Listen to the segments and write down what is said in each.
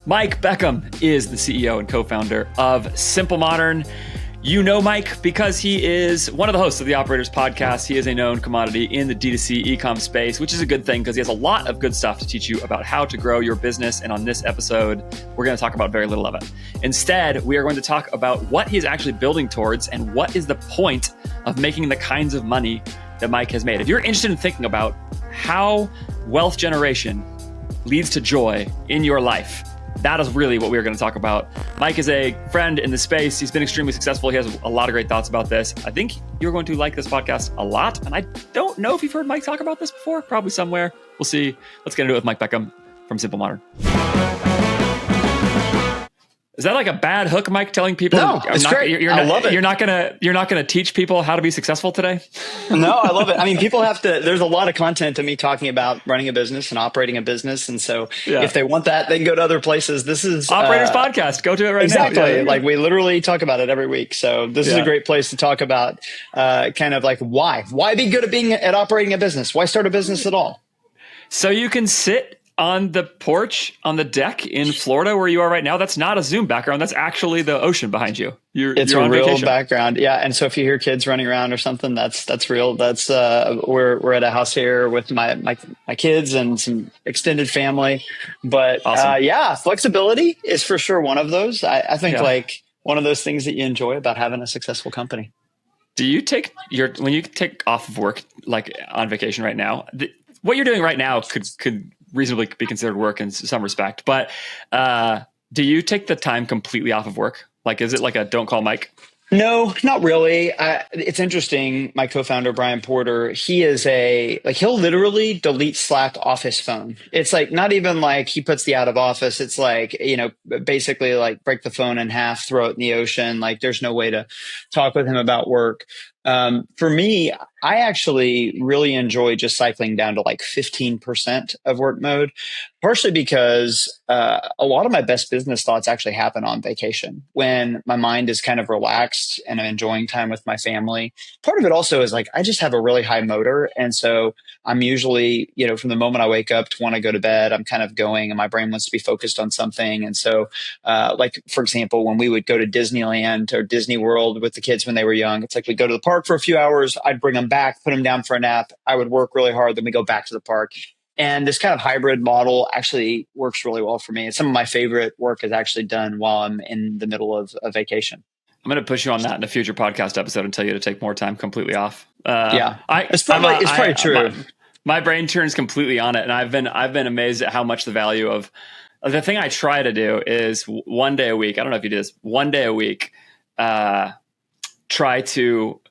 Mike Beckham is the CEO and co-founder of Simple Modern. You know Mike because he is one of the hosts of the Operators Podcast. He is a known commodity in the D2C e-com space, which is a good thing because he has a lot of good stuff to teach you about how to grow your business. And on this episode, we're going to talk about very little of it. Instead, we are going to talk about what he is actually building towards and what is the point of making the kinds of money that Mike has made. If you're interested in thinking about how wealth generation leads to joy in your life, that is really what we're going to talk about. Mike is a friend in the space. He's been extremely successful. He has a lot of great thoughts about this. I think you're going to like this podcast a lot. And I don't know if you've heard Mike talk about this before, probably somewhere. We'll see. Let's get into it with Mike Beckham from Simple Modern. Is that like a bad hook, Mike, telling people? No, it's great. I love it. You're not gonna teach people how to be successful today? No, I love it. I mean, people have to. There's a lot of content to me talking about running a business and operating a business, and so if they want that, they can go to other places. This is Operators Podcast. Go to it right now. Exactly. Like we literally talk about it every week. So this is a great place to talk about kind of like why be good at operating a business? Why start a business at all? So you can sit on the porch, on the deck in Florida where you are right now. That's not a Zoom background. That's actually the ocean behind you. It's you're a on real vacation. background. Yeah. And so if you hear kids running around or something, that's real. That's we're at a house here with my kids and some extended family. But awesome. Flexibility is for sure one of those. I think like one of those things that you enjoy about having a successful company. Do you take when you take off of work, like on vacation right now, what you're doing right now could reasonably be considered work in some respect, but do you take the time completely off of work? Like, is it like a don't call Mike? No, not really. It's interesting. My co-founder, Brian Porter, he'll literally delete Slack off his phone. It's like, not even like he puts the out of office. It's like, basically like break the phone in half, throw it in the ocean. Like there's no way to talk with him about work. For me, I actually really enjoy just cycling down to like 15% of work mode, partially because a lot of my best business thoughts actually happen on vacation when my mind is kind of relaxed and I'm enjoying time with my family. Part of it also is like I just have a really high motor. And so I'm usually, from the moment I wake up to when I go to bed, I'm kind of going and my brain wants to be focused on something. And so like, for example, when we would go to Disneyland or Disney World with the kids when they were young, it's like we go to the park for a few hours. I'd bring them back, put them down for a nap. I would work really hard. Then we go back to the park. And this kind of hybrid model actually works really well for me. And some of my favorite work is actually done while I'm in the middle of a vacation. I'm going to push you on that in a future podcast episode and tell you to take more time completely off. It's probably true. My brain turns completely on it. And I've been amazed at how much the value of the thing I try to do is one day a week. I don't know if you do this. One day a week, try to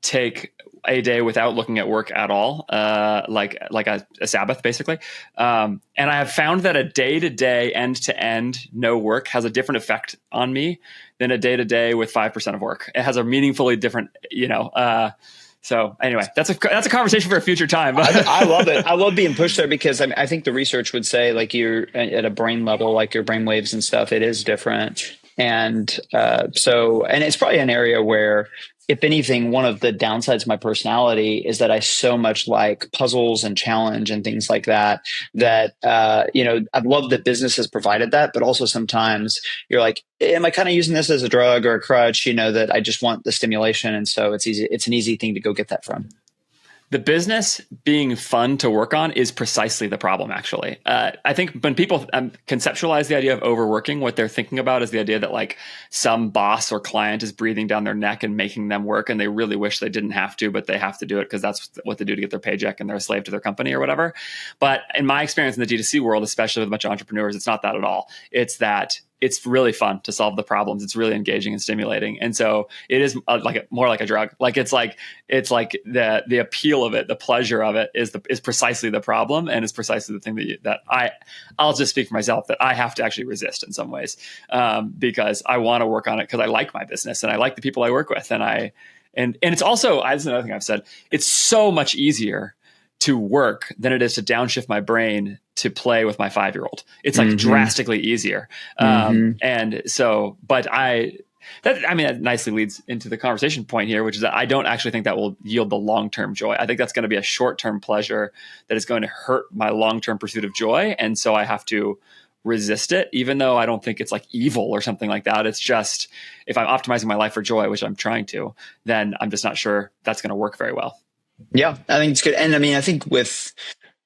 take a day without looking at work at all, like a Sabbath, basically. And I have found that a day-to-day, end-to-end, no work has a different effect on me than a day-to-day with 5% of work. It has a meaningfully different, So anyway, that's a conversation for a future time. I love it. I love being pushed there because I think the research would say like you're at a brain level, like your brain waves and stuff, it is different. And and it's probably an area where, if anything, one of the downsides of my personality is that I so much like puzzles and challenge and things like that, I've loved that business has provided that, but also sometimes you're like, am I kind of using this as a drug or a crutch, that I just want the stimulation. And so it's an easy thing to go get that from. The business being fun to work on is precisely the problem, actually. I think when people conceptualize the idea of overworking, what they're thinking about is the idea that like some boss or client is breathing down their neck and making them work, and they really wish they didn't have to, but they have to do it because that's what they do to get their paycheck and they're a slave to their company or whatever. But in my experience in the D2C world, especially with a bunch of entrepreneurs, it's not that at all. It's that it's really fun to solve the problems. It's really engaging and stimulating. And so it is more like a drug. Like it's like the appeal of it, the pleasure of it is precisely the problem. And it's precisely the thing that I'll just speak for myself that I have to actually resist in some ways, because I want to work on it because I like my business and I like the people I work with. And it's also, that's another thing I've said, it's so much easier to work than it is to downshift my brain to play with my 5-year-old. It's like drastically easier. And so, but that nicely leads into the conversation point here, which is that I don't actually think that will yield the long-term joy. I think that's going to be a short-term pleasure that is going to hurt my long-term pursuit of joy. And so I have to resist it, even though I don't think it's like evil or something like that. It's just, if I'm optimizing my life for joy, which I'm trying to, then I'm just not sure that's going to work very well. Yeah, I think it's good. And I mean, I think with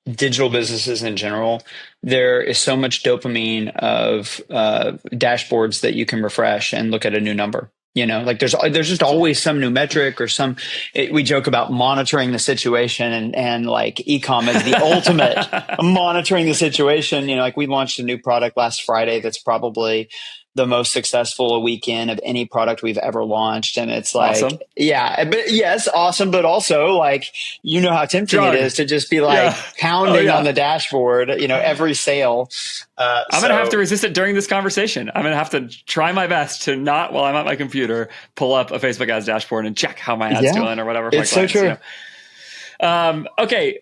digital businesses in general, there is so much dopamine of dashboards that you can refresh and look at a new number. Like there's just always some new metric or we joke about monitoring the situation, and like ecom is the ultimate monitoring the situation. Like we launched a new product last Friday that's probably the most successful weekend of any product we've ever launched. And it's like, awesome. Yeah, but yes, awesome. But also like, how tempting it is to just be like pounding on the dashboard, every sale. I'm going to have to resist it during this conversation. I'm going to have to try my best to not, while I'm at my computer, pull up a Facebook ads dashboard and check how my ad's doing or whatever. It's so true. Okay.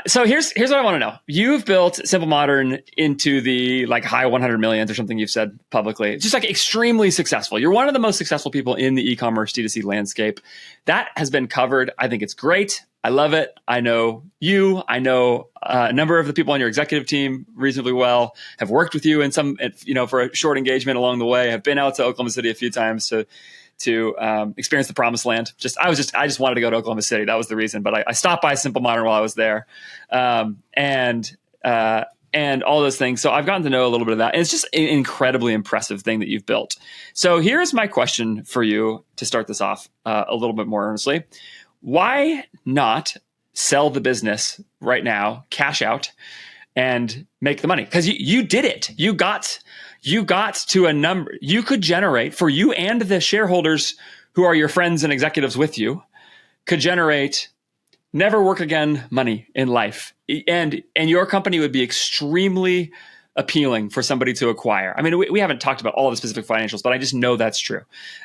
So here's what I want to know. You've built Simple Modern into the like high 100 millions or something you've said publicly. It's just like extremely successful. You're one of the most successful people in the e-commerce D2C landscape. That has been covered. I think it's great. I love it. I know you. I know a number of the people on your executive team reasonably well, have worked with you in some, for a short engagement along the way, have been out to Oklahoma City a few times to experience the promised land. I just wanted to go to Oklahoma City. That was the reason. But I stopped by Simple Modern while I was there, and all those things. So I've gotten to know a little bit of that. And it's just an incredibly impressive thing that you've built. So here's my question for you to start this off a little bit more earnestly. Why not sell the business right now, cash out, and make the money? Because you did it. You got to a number you could generate for you, and the shareholders who are your friends and executives with you could generate never work again money in life. And your company would be extremely appealing for somebody to acquire. I mean, we haven't talked about all the specific financials, but I just know that's true.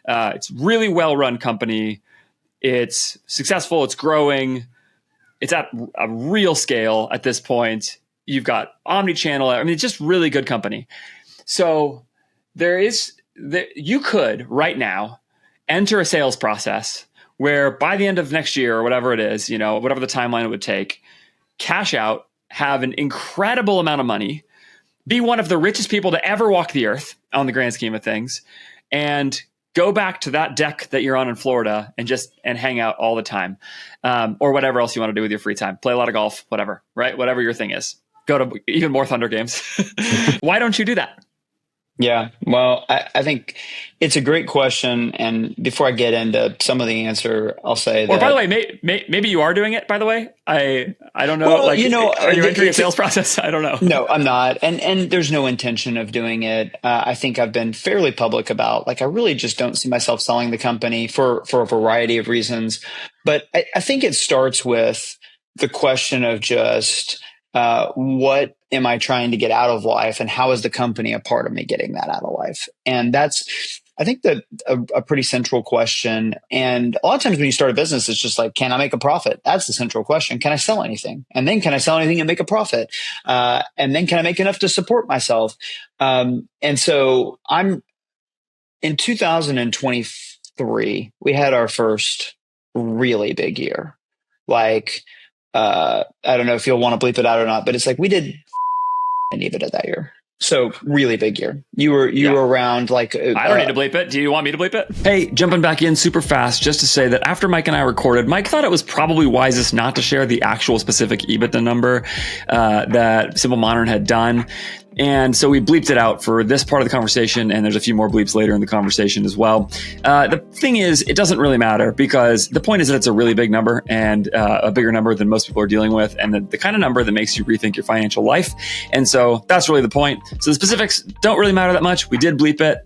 It's a really well-run company. It's successful. It's growing. It's at a real scale at this point. You've got omni-channel. I mean, it's just really good company. So you could right now enter a sales process where by the end of next year or whatever it is, whatever the timeline it would take, cash out, have an incredible amount of money, be one of the richest people to ever walk the earth on the grand scheme of things, and go back to that deck that you're on in Florida and hang out all the time, or whatever else you want to do with your free time. Play a lot of golf, whatever, right? Whatever your thing is. Go to even more Thunder games. Why don't you do that? Yeah, well, I think it's a great question. And before I get into some of the answer, I'll say that. Or by the way, maybe you are doing it, by the way. I don't know. Well, are you entering a sales process? I don't know. No, I'm not. And there's no intention of doing it. I think I've been fairly public about, I really just don't see myself selling the company for a variety of reasons. But I think it starts with the question of just, what am I trying to get out of life, and how is the company a part of me getting that out of life? And that's, I think, that a pretty central question. And a lot of times when you start a business, it's just like, can I make a profit? That's the central question. Can I sell anything? And then can I sell anything and make a profit? And then can I make enough to support myself? And so in 2023, we had our first really big year. I don't know if you'll want to bleep it out or not, but it's like we did an EBITDA that year. So really big year. You were around I don't need to bleep it. Do you want me to bleep it? Hey, jumping back in super fast just to say that after Mike and I recorded, Mike thought it was probably wisest not to share the actual specific EBITDA number that Simple Modern had done. And so we bleeped it out for this part of the conversation, and there's a few more bleeps later in the conversation as well. The thing is, it doesn't really matter, because the point is that it's a really big number, and a bigger number than most people are dealing with, and the kind of number that makes you rethink your financial life. And so that's really the point. So the specifics don't really matter that much. We did bleep it.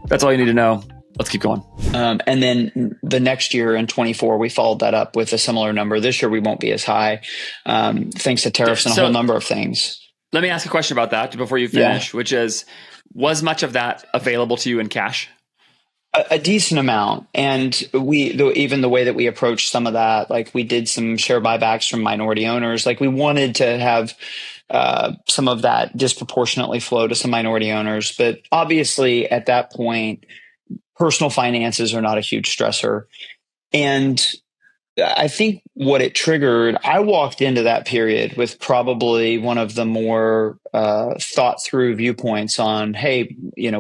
That's all you need to know. Let's keep going. And then the next year in 24, we followed that up with a similar number. This year, we won't be as high, thanks to tariffs and a whole number of things. Let me ask a question about that before you finish, which is, was much of that available to you in cash? A decent amount. And even the way that we approached some of that, we did some share buybacks from minority owners. We wanted to have some of that disproportionately flow to some minority owners. But obviously at that point, personal finances are not a huge stressor. And I think what it triggered, I walked into that period with probably one of the more thought through viewpoints on, hey,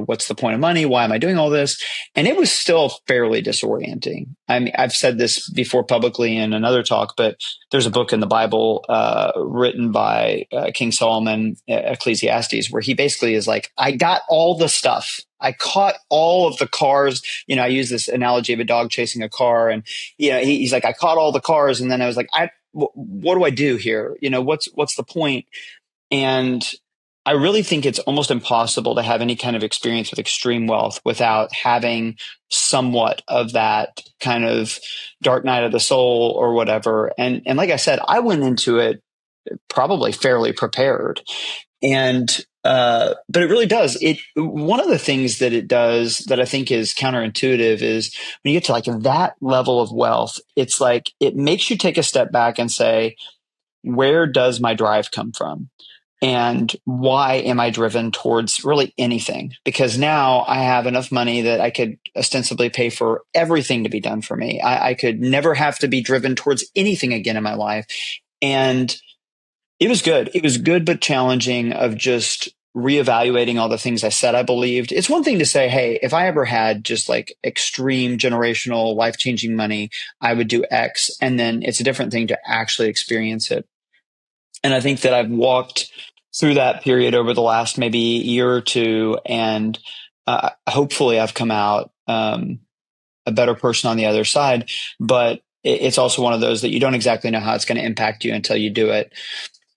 what's the point of money? Why am I doing all this? And it was still fairly disorienting. I mean, I've said this before publicly in another talk, but there's a book in the Bible written by King Solomon, Ecclesiastes, where he basically is like, I got all the stuff. I caught all of the cars. I use this analogy of a dog chasing a car, and he's like, I caught all the cars, and then I was like, what do I do here? What's the point? And I really think it's almost impossible to have any kind of experience with extreme wealth without having somewhat of that kind of dark night of the soul or whatever. And like I said, I went into it probably fairly prepared. And but it really does. One of the things that it does that I think is counterintuitive is when you get to like that level of wealth, it's like it makes you take a step back and say, where does my drive come from? And why am I driven towards really anything? Because now I have enough money that I could ostensibly pay for everything to be done for me. I could never have to be driven towards anything again in my life. And it was good. It was good, but challenging of just reevaluating all the things I said I believed. It's one thing to say, hey, if I ever had just like extreme generational life-changing money, I would do X. And then it's a different thing to actually experience it. And I think that I've walked through that period over the last maybe year or two. And hopefully I've come out a better person on the other side. But it's also one of those that you don't exactly know how it's going to impact you until you do it.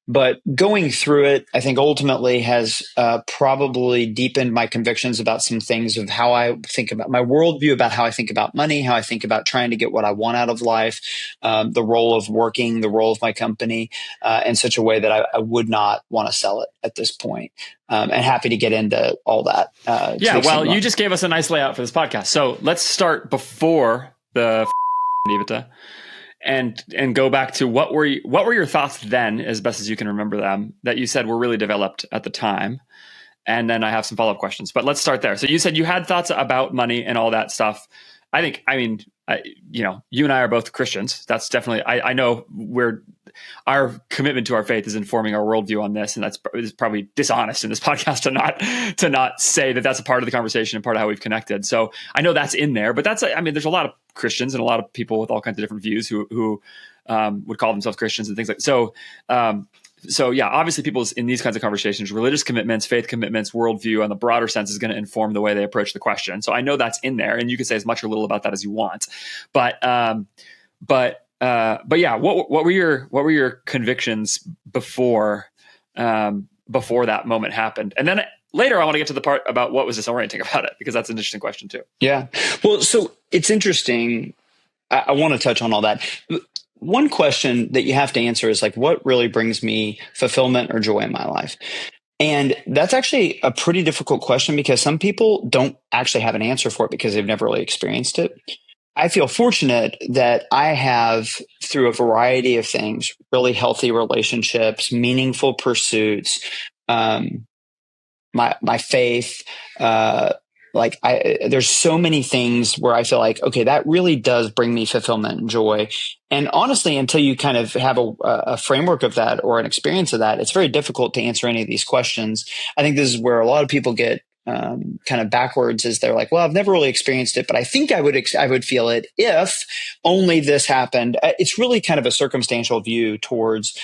But going through it, I think ultimately has probably deepened my convictions about some things of how I think about my worldview, about how I think about money, how I think about trying to get what I want out of life, the role of working, the role of my company in such a way that I would not want to sell it at this point. And happy to get into all that. Yeah, well, you just gave us a nice layout for this podcast. So let's start before the EBITDA. And go back to what were your thoughts then, as best as you can remember them, that you said were really developed at the time, and then I have some follow-up questions. But let's start there. So you said you had thoughts about money and all that stuff. You and I are both Christians. That's definitely I know our commitment to our faith is informing our worldview on this, and that's probably dishonest in this podcast to not say that that's a part of the conversation and part of how we've connected. So I know that's in there, but there's a lot of Christians and a lot of people with all kinds of different views who would call themselves Christians and things like so. So yeah, obviously people in these kinds of conversations, religious commitments, faith commitments, worldview on the broader sense is going to inform the way they approach the question. So I know that's in there, and you can say as much or little about that as you want. But yeah, what were your convictions before that moment happened? And then later I want to get to the part about what was disorienting about it, because that's an interesting question too. Yeah. Well, so it's interesting. I want to touch on all that. One question that you have to answer is like, what really brings me fulfillment or joy in my life? And that's actually a pretty difficult question because some people don't actually have an answer for it because they've never really experienced it. I feel fortunate that I have, through a variety of things, really healthy relationships, meaningful pursuits, my faith, there's so many things where I feel like, okay, that really does bring me fulfillment and joy. And honestly, until you kind of have a framework of that or an experience of that, it's very difficult to answer any of these questions. I think this is where a lot of people get kind of backwards, is they're like, well, I've never really experienced it, but I think I would feel it if only this happened. It's really kind of a circumstantial view towards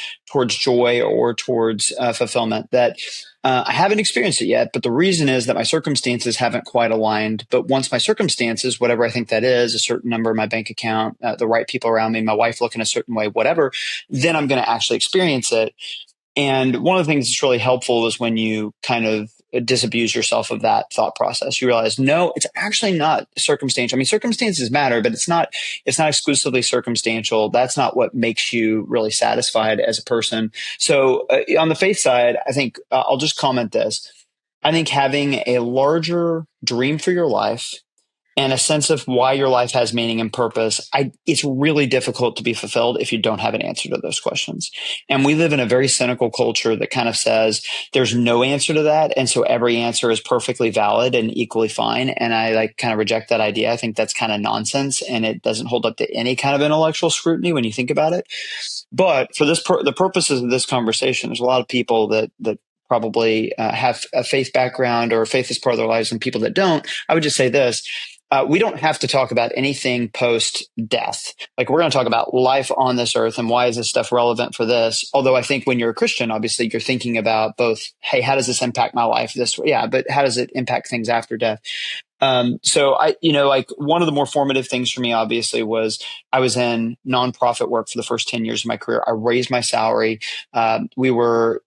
joy or towards fulfillment that I haven't experienced it yet, but the reason is that my circumstances haven't quite aligned. But once my circumstances, whatever I think that is, a certain number in my bank account, the right people around me, my wife looking a certain way, whatever, then I'm going to actually experience it. And one of the things that's really helpful is when you kind of disabuse yourself of that thought process. You realize, no, it's actually not circumstantial. I mean, circumstances matter, but it's not exclusively circumstantial. That's not what makes you really satisfied as a person. So on the faith side, I think I'll just comment this. I think having a larger dream for your life and a sense of why your life has meaning and purpose, it's really difficult to be fulfilled if you don't have an answer to those questions. And we live in a very cynical culture that kind of says there's no answer to that. And so every answer is perfectly valid and equally fine. And I kind of reject that idea. I think that's kind of nonsense, and it doesn't hold up to any kind of intellectual scrutiny when you think about it. But for the purposes of this conversation, there's a lot of people that probably have a faith background or faith is part of their lives, and people that don't. I would just say this. We don't have to talk about anything post-death. Like, we're going to talk about life on this earth and why is this stuff relevant for this? Although I think when you're a Christian, obviously you're thinking about both, hey, how does this impact my life? But how does it impact things after death? So one of the more formative things for me, obviously, was I was in nonprofit work for the first 10 years of my career. I raised my salary. We were,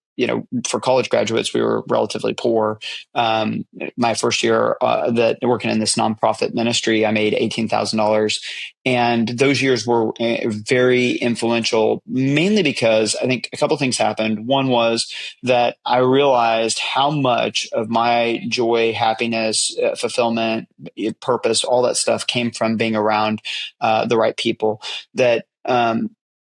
for college graduates, we were relatively poor. My first year that working in this nonprofit ministry, I made $18,000. And those years were very influential, mainly because I think a couple of things happened. One was that I realized how much of my joy, happiness, fulfillment, purpose, all that stuff came from being around the right people. That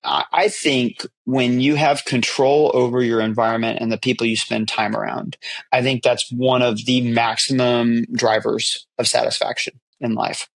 I think when you have control over your environment and the people you spend time around, I think that's one of the maximum drivers of satisfaction in life.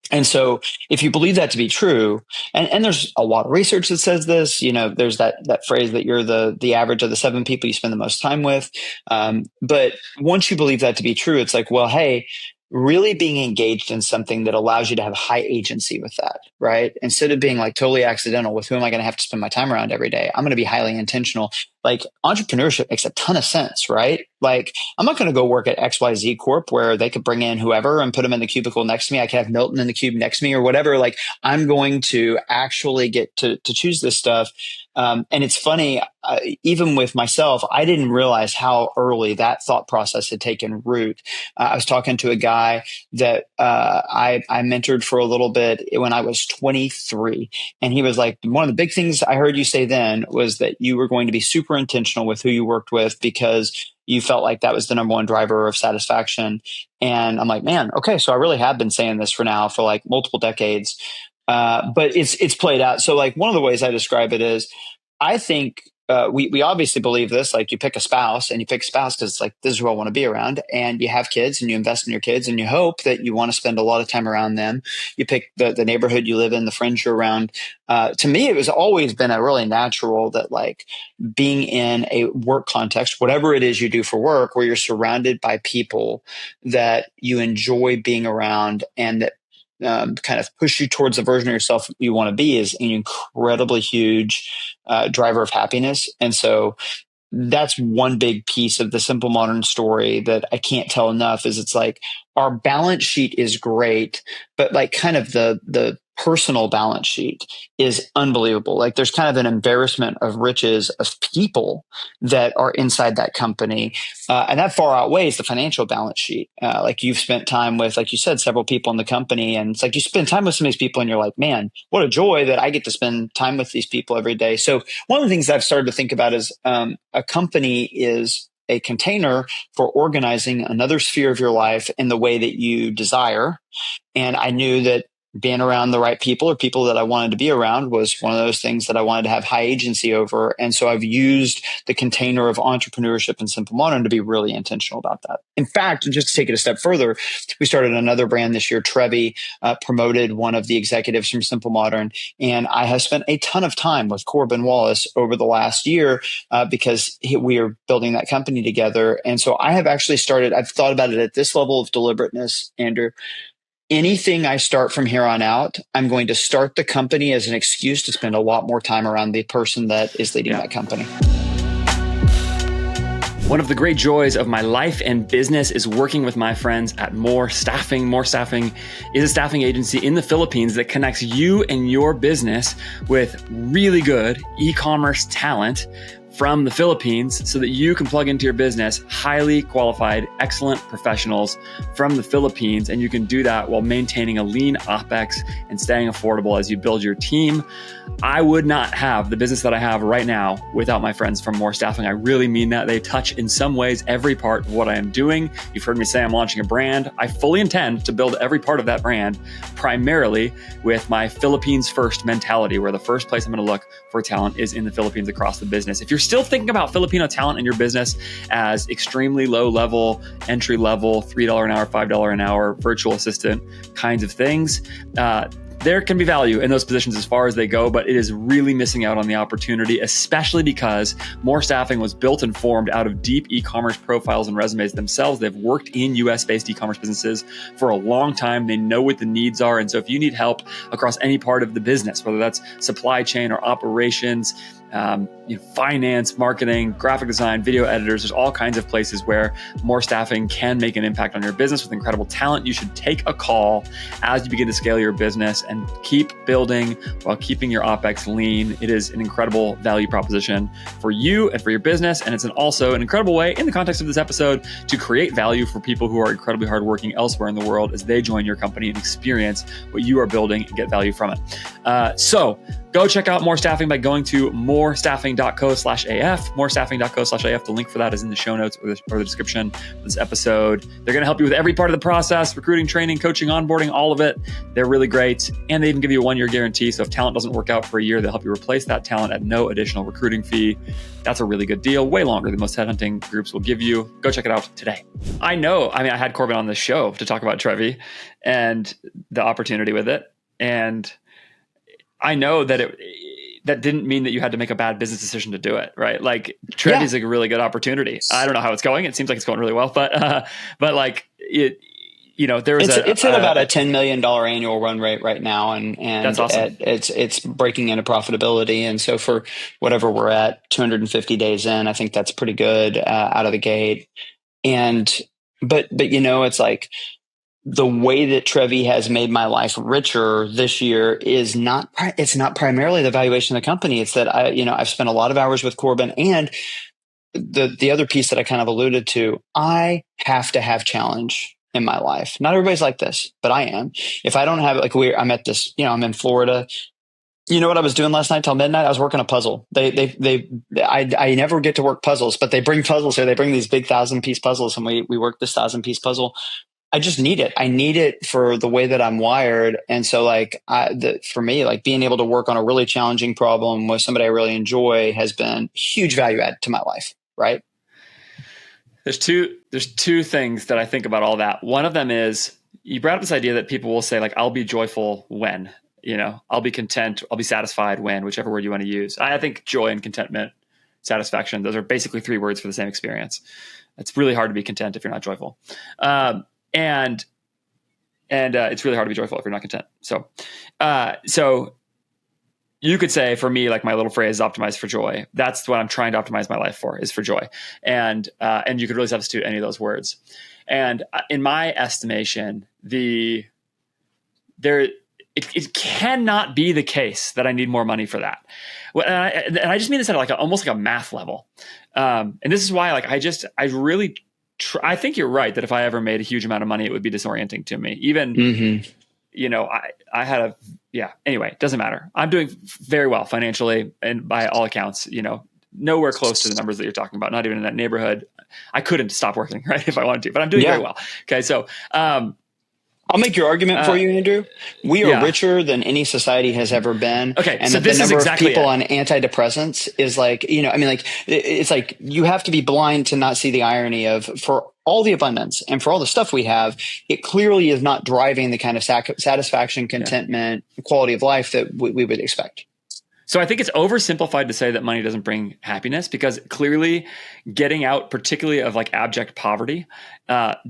And so if you believe that to be true, and there's a lot of research that says this, there's that phrase that you're the average of the 7 people you spend the most time with. But once you believe that to be true, it's like, well, hey, really being engaged in something that allows you to have high agency with that, right? Instead of being like totally accidental with who am I going to have to spend my time around every day, I'm going to be highly intentional. Like, entrepreneurship makes a ton of sense, right? Like, I'm not going to go work at XYZ Corp where they could bring in whoever and put them in the cubicle next to me. I could have Milton in the cube next to me or whatever. Like, I'm going to actually get to choose this stuff. And it's funny, even with myself, I didn't realize how early that thought process had taken root. I was talking to a guy that I mentored for a little bit when I was 23. And he was like, one of the big things I heard you say then was that you were going to be super intentional with who you worked with because you felt like that was the number one driver of satisfaction. And I'm like, man, okay, so I really have been saying this for like multiple decades. But it's played out. So like one of the ways I describe it is, I think we obviously believe this. Like, you pick a spouse because it's like, this is who I want to be around. And you have kids and you invest in your kids and you hope that you want to spend a lot of time around them. You pick the neighborhood you live in, the friends you're around. To me, it was always been a really natural that like being in a work context, whatever it is you do for work, where you're surrounded by people that you enjoy being around and that kind of push you towards the version of yourself you want to be, is an incredibly huge driver of happiness. And so that's one big piece of the Simple Modern story that I can't tell enough, is it's like our balance sheet is great, but like kind of the personal balance sheet is unbelievable. Like, there's kind of an embarrassment of riches of people that are inside that company. And that far outweighs the financial balance sheet. Like, you've spent time with, like you said, several people in the company. And it's like you spend time with some of these people and you're like, man, what a joy that I get to spend time with these people every day. So one of the things I've started to think about is a company is a container for organizing another sphere of your life in the way that you desire. And I knew that being around the right people or people that I wanted to be around was one of those things that I wanted to have high agency over. And so I've used the container of entrepreneurship and Simple Modern to be really intentional about that. In fact, just to take it a step further, we started another brand this year. Trevi promoted one of the executives from Simple Modern. And I have spent a ton of time with Corbin Wallace over the last year because we are building that company together. And so I have actually I've thought about it at this level of deliberateness, Andrew. Anything I start from here on out, I'm going to start the company as an excuse to spend a lot more time around the person that is leading that company. One of the great joys of my life and business is working with my friends at More Staffing. More Staffing is a staffing agency in the Philippines that connects you and your business with really good e-commerce talent from the Philippines so that you can plug into your business highly qualified, excellent professionals from the Philippines. And you can do that while maintaining a lean OpEx and staying affordable as you build your team. I would not have the business that I have right now without my friends from More Staffing. I really mean that. They touch in some ways every part of what I am doing. You've heard me say I'm launching a brand. I fully intend to build every part of that brand primarily with my Philippines first mentality, where the first place I'm going to look for talent is in the Philippines across the business. If you're still thinking about Filipino talent in your business as extremely low level, entry level, $3 an hour, $5 an hour, virtual assistant kinds of things, there can be value in those positions as far as they go, but it is really missing out on the opportunity, especially because More Staffing was built and formed out of deep e-commerce profiles and resumes themselves. They've worked in US-based e-commerce businesses for a long time. They know what the needs are. And so if you need help across any part of the business, whether that's supply chain or operations, finance, marketing, graphic design, video editors, there's all kinds of places where More Staffing can make an impact on your business with incredible talent. You should take a call as you begin to scale your business and keep building while keeping your OpEx lean. It is an incredible value proposition for you and for your business. And it's also an incredible way in the context of this episode to create value for people who are incredibly hardworking elsewhere in the world as they join your company and experience what you are building and get value from it. So go check out More Staffing by going to morestaffing.co/AF, morestaffing.co/AF. The link for that is in the show notes or the description of this episode. They're going to help you with every part of the process: recruiting, training, coaching, onboarding, all of it. They're really great. And they even give you a 1-year guarantee. So if talent doesn't work out for a year, they'll help you replace that talent at no additional recruiting fee. That's a really good deal, way longer than most headhunting groups will give you. Go check it out today. I had Corbin on the show to talk about Trevi and the opportunity with it. And I know that that didn't mean that you had to make a bad business decision to do it, right? Like Trevi is a really good opportunity. I don't know how it's going. It seems like it's going really well, but like it, it's at about a $10 million annual run rate right now, and that's awesome. It's breaking into profitability, and so for whatever we're at, 250 days in, I think that's pretty good out of the gate. And but it's like, the way that Trevi has made my life richer this year is it's not primarily the valuation of the company. It's that I've spent a lot of hours with Corbin, and the other piece that I kind of alluded to, I have to have challenge in my life. Not everybody's like this, but I am. If I don't have it, I'm at this, I'm in Florida. You know what I was doing last night till midnight? I was working a puzzle. I never get to work puzzles, but they bring puzzles here. They bring these big 1,000-piece puzzles, and we work this 1,000-piece puzzle. I just need it. I need it for the way that I'm wired. And so for me, like being able to work on a really challenging problem with somebody I really enjoy has been huge value add to my life. Right. There's two things that I think about all that. One of them is you brought up this idea that people will say like, I'll be joyful when, I'll be content, I'll be satisfied when, whichever word you want to use. I think joy and contentment, satisfaction, those are basically 3 words for the same experience. It's really hard to be content if you're not joyful. And it's really hard to be joyful if you're not content. So you could say for me, like my little phrase, optimize for joy. That's what I'm trying to optimize my life for, is for joy. And you could really substitute any of those words. And in my estimation, it cannot be the case that I need more money for that. And I just mean this at almost like a math level. And this is why I think you're right that if I ever made a huge amount of money, it would be disorienting to me. Even, anyway, it doesn't matter. I'm doing very well financially, and by all accounts, nowhere close to the numbers that you're talking about, not even in that neighborhood. I couldn't stop working, right, if I wanted to, but I'm doing very well. Okay. So, I'll make your argument for you, Andrew. We are richer than any society has ever been. Okay, and so the number of people on antidepressants is it's like you have to be blind to not see the irony of, for all the abundance and for all the stuff we have, it clearly is not driving the kind of satisfaction, contentment, quality of life that we would expect. So I think it's oversimplified to say that money doesn't bring happiness, because clearly getting out, particularly of like abject poverty,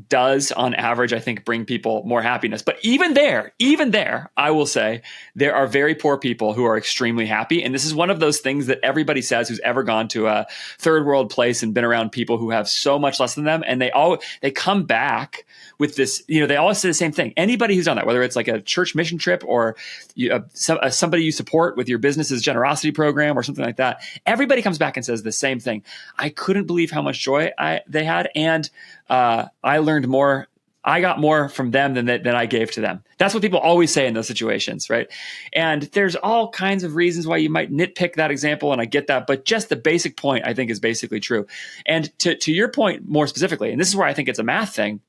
does on average, I think, bring people more happiness. But even there, I will say there are very poor people who are extremely happy. And this is one of those things that everybody says who's ever gone to a third world place and been around people who have so much less than them. And they come back with this, they always say the same thing. Anybody who's done that, whether it's like a church mission trip or somebody you support with your business's generosity program or something like that, everybody comes back and says the same thing. I couldn't believe how much joy they had. And I learned more. I got more from them than I gave to them. That's what people always say in those situations, right? And there's all kinds of reasons why you might nitpick that example, and I get that, but just the basic point I think is basically true. And to your point more specifically, and this is where I think it's a math thing.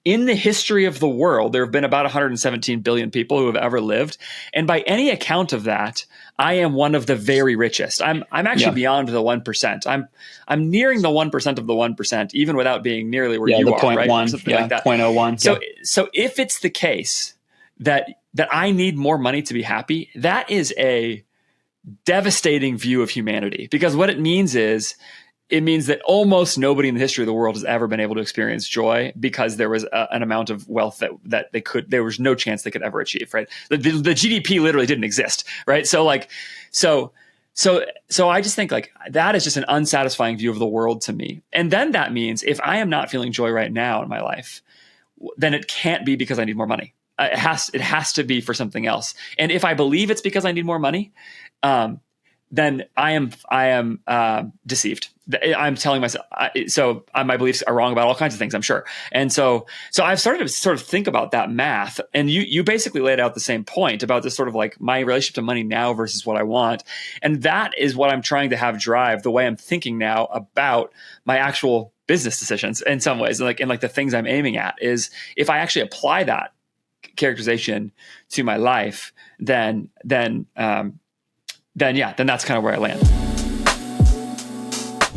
In the history of the world, there have been about 117 billion people who have ever lived. And by any account of that, I am one of the very richest. I'm actually beyond the 1%. I'm nearing the 1% of the 1%, even without being nearly where you are, right? 0.1, Something like that. 0.01. So if it's the case that I need more money to be happy, that is a devastating view of humanity. Because what it means is, it means that almost nobody in the history of the world has ever been able to experience joy because there was an amount of wealth that there was no chance they could ever achieve, right? The GDP literally didn't exist, right? So I just think like that is just an unsatisfying view of the world to me. And then that means if I am not feeling joy right now in my life, then it can't be because I need more money. It has to be for something else. And if I believe it's because I need more money, then I am deceived. I'm telling myself, my beliefs are wrong about all kinds of things, I'm sure. And so I've started to sort of think about that math. And you basically laid out the same point about this sort of like my relationship to money now versus what I want. And that is what I'm trying to have drive the way I'm thinking now about my actual business decisions in some ways. And like the things I'm aiming at is if I actually apply that characterization to my life, then that's kind of where I land.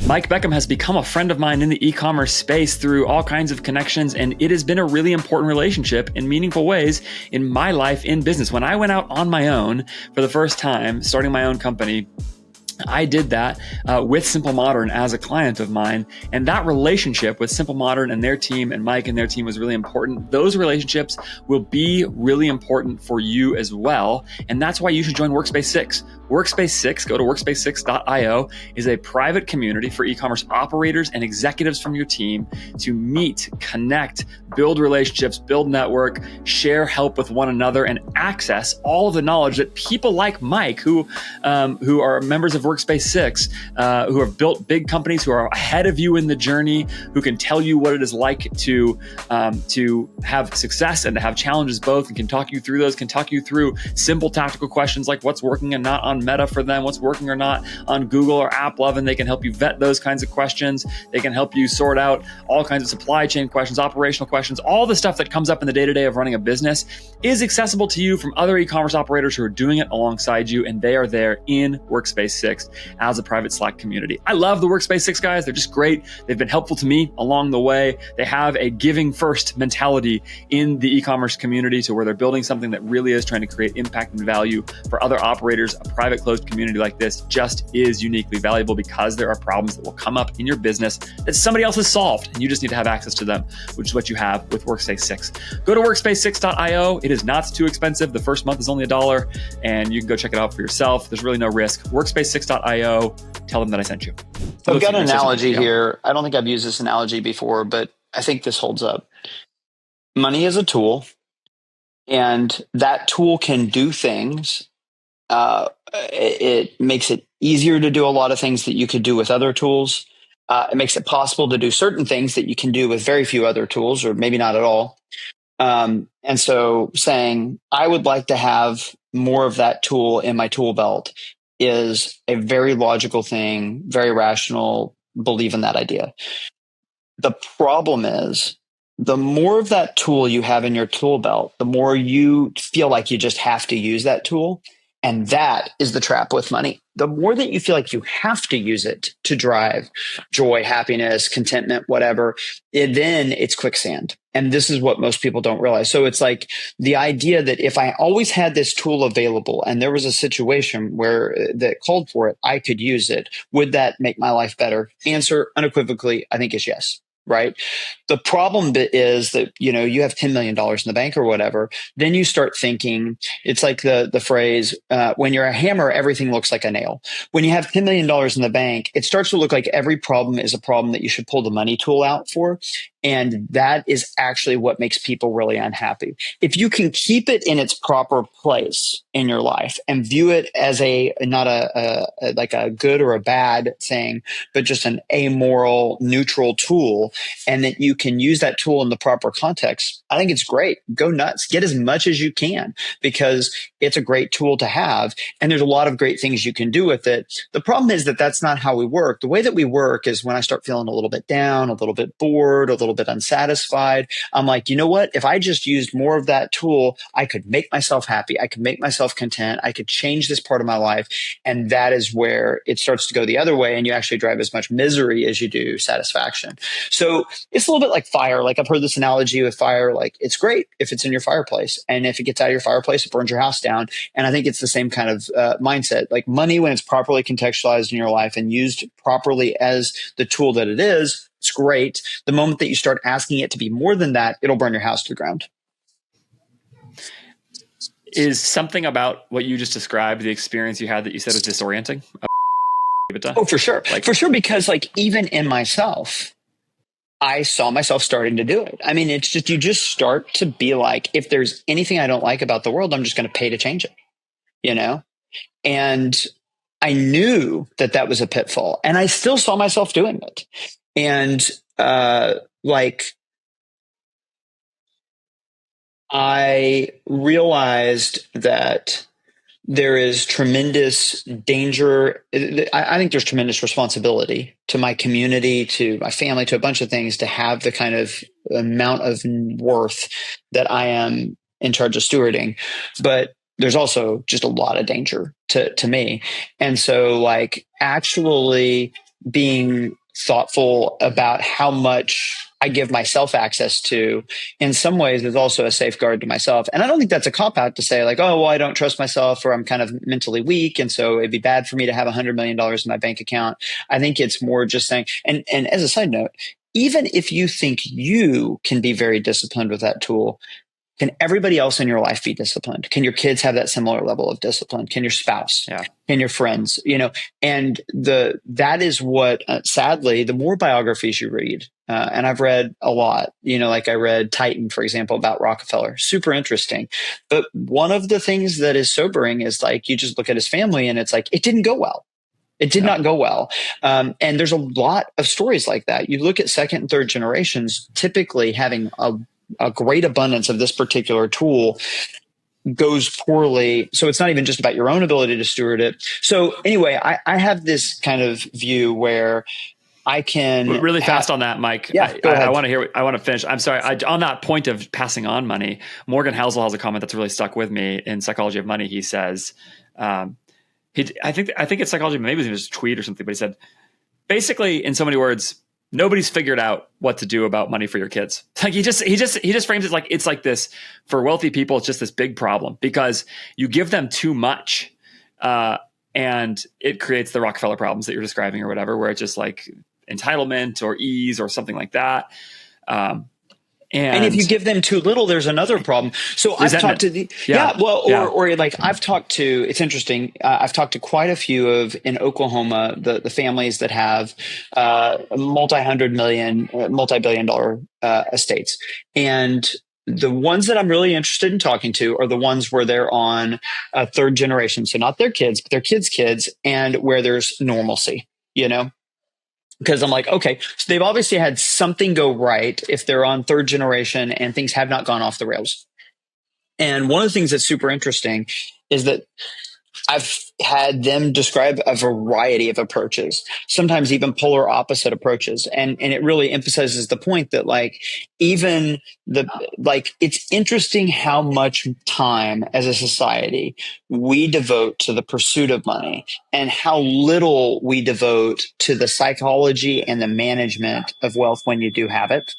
Mike Beckham has become a friend of mine in the e-commerce space through all kinds of connections, and it has been a really important relationship in meaningful ways in my life in business. When I went out on my own for the first time, starting my own company, I did that with Simple Modern as a client of mine. And that relationship with Simple Modern and their team and Mike and their team was really important. Those relationships will be really important for you as well. And that's why you should join Workspace 6. Workspace 6, go to workspace6.io, is a private community for e-commerce operators and executives from your team to meet, connect, build relationships, build network, share help with one another, and access all of the knowledge that people like Mike, who are members of Workspace 6, who have built big companies, who are ahead of you in the journey, who can tell you what it is like to have success and to have challenges both, and can talk you through those, can talk you through simple tactical questions like what's working and not on Meta for them, what's working or not on Google or AppLovin. They can help you vet those kinds of questions. They can help you sort out all kinds of supply chain questions, operational questions, all the stuff that comes up in the day-to-day of running a business is accessible to you from other e-commerce operators who are doing it alongside you, and they are there in Workspace 6 as a private Slack community. I love the Workspace 6 guys. They're just great. They've been helpful to me along the way. They have a giving first mentality in the e-commerce community to where they're building something that really is trying to create impact and value for other operators. A private closed community like this just is uniquely valuable because there are problems that will come up in your business that somebody else has solved, and you just need to have access to them, which is what you have with Workspace 6. Go to workspace6.io. It is not too expensive. The first month is only $1, and you can go check it out for yourself. There's really no risk. Workspace6.io. Tell them that I sent you. So I've got an analogy here. I don't think I've used this analogy before, but I think this holds up. Money is a tool, and that tool can do things. It makes it easier to do a lot of things that you could do with other tools. It makes it possible to do certain things that you can do with very few other tools, or maybe not at all. And so saying, I would like to have more of that tool in my tool belt is a very logical thing, very rational, believe in that idea. The problem is, the more of that tool you have in your tool belt, the more you feel like you just have to use that tool. And that is the trap with money. The more that you feel like you have to use it to drive joy, happiness, contentment, whatever, then it's quicksand. And this is what most people don't realize. So it's like the idea that if I always had this tool available and there was a situation where that called for it, I could use it. Would that make my life better? Answer unequivocally, I think is yes. right? The problem is that, you have $10 million in the bank or whatever. Then you start thinking, it's like the phrase, when you're a hammer, everything looks like a nail. When you have $10 million in the bank, it starts to look like every problem is a problem that you should pull the money tool out for. And that is actually what makes people really unhappy. If you can keep it in its proper place in your life and view it as not like a good or a bad thing, but just an amoral, neutral tool, and that you can use that tool in the proper context, I think it's great. Go nuts. Get as much as you can, because it's a great tool to have. And there's a lot of great things you can do with it. The problem is that that's not how we work. The way that we work is when I start feeling a little bit down, a little bit bored, a little bit unsatisfied, I'm like, you know what? If I just used more of that tool, I could make myself happy. I could make myself content. I could change this part of my life. And that is where it starts to go the other way. And you actually drive as much misery as you do satisfaction. So it's a little bit like fire. Like I've heard this analogy with fire. Like it's great if it's in your fireplace. And if it gets out of your fireplace, it burns your house down. And I think it's the same kind of mindset. Like money, when it's properly contextualized in your life and used properly as the tool that it is, it's great. The moment that you start asking it to be more than that, it'll burn your house to the ground. Is something about what you just described, the experience you had that you said was disorienting? Oh, for sure. For sure. Because like even in myself, I saw myself starting to do it. I mean, it's just, you just start to be like, if there's anything I don't like about the world, I'm just going to pay to change it, And I knew that that was a pitfall, and I still saw myself doing it. And I realized that there is tremendous danger. I think there's tremendous responsibility to my community, to my family, to a bunch of things, to have the kind of amount of worth that I am in charge of stewarding. But there's also just a lot of danger to me. And so like actually being thoughtful about how much I give myself access to, in some ways, is also a safeguard to myself. And I don't think that's a cop-out to say like, oh, well, I don't trust myself, or I'm kind of mentally weak, and so it'd be bad for me to have $100 million in my bank account. I think it's more just saying, and as a side note, even if you think you can be very disciplined with that tool, can everybody else in your life be disciplined? Can your kids have that similar level of discipline? Can your spouse? Yeah. Can your friends? And that is what, sadly, the more biographies you read, and I've read a lot, like I read Titan, for example, about Rockefeller, super interesting. But one of the things that is sobering is like, you just look at his family and it's like, it didn't go well. It did not go well. And there's a lot of stories like that. You look at second and third generations, typically having a great abundance of this particular tool goes poorly. So it's not even just about your own ability to steward it. So anyway, I have this kind of view where I can really fast on that, Mike. Yeah, go ahead. I want to finish. I'm sorry. On that point of passing on money, Morgan Housel has a comment that's really stuck with me in Psychology of Money. He says, I think it's Psychology, maybe it was just a tweet or something, but he said, basically in so many words, nobody's figured out what to do about money for your kids. Like he just frames it like it's like this for wealthy people. It's just this big problem because you give them too much, and it creates the Rockefeller problems that you're describing or whatever, where it's just like entitlement or ease or something like that. And if you give them too little, there's another problem. So I've talked to I've talked to, it's interesting. I've talked to quite a few in Oklahoma, the families that have multi-billion dollar estates. And the ones that I'm really interested in talking to are the ones where they're on a third generation. So not their kids, but their kids' kids, and where there's normalcy, Because I'm like, okay, so they've obviously had something go right if they're on third generation and things have not gone off the rails. And one of the things that's super interesting is that I've had them describe a variety of approaches, sometimes even polar opposite approaches. And it really emphasizes the point that it's interesting how much time as a society we devote to the pursuit of money and how little we devote to the psychology and the management of wealth when you do have it.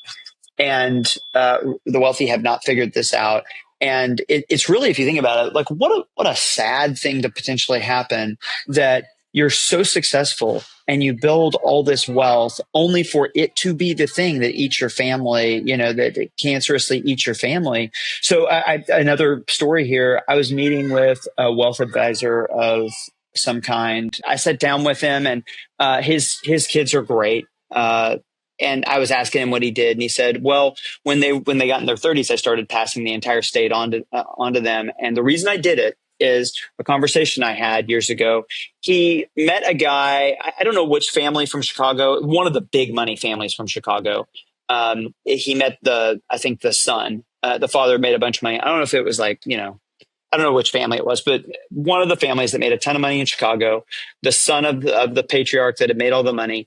And the wealthy have not figured this out. And it's really, if you think about it, like what a sad thing to potentially happen, that you're so successful and you build all this wealth only for it to be the thing that eats your family, that cancerously eats your family. So another story here, I was meeting with a wealth advisor of some kind. I sat down with him, and his kids are great. And I was asking him what he did, and he said, "Well, when they got in their 30s, I started passing the entire state onto them. And the reason I did it is a conversation I had years ago. He met a guy, I don't know which family from Chicago, one of the big money families from Chicago. He met I think the son. The father made a bunch of money. I don't know if it was like, I don't know which family it was, but one of the families that made a ton of money in Chicago, the son of the patriarch that had made all the money,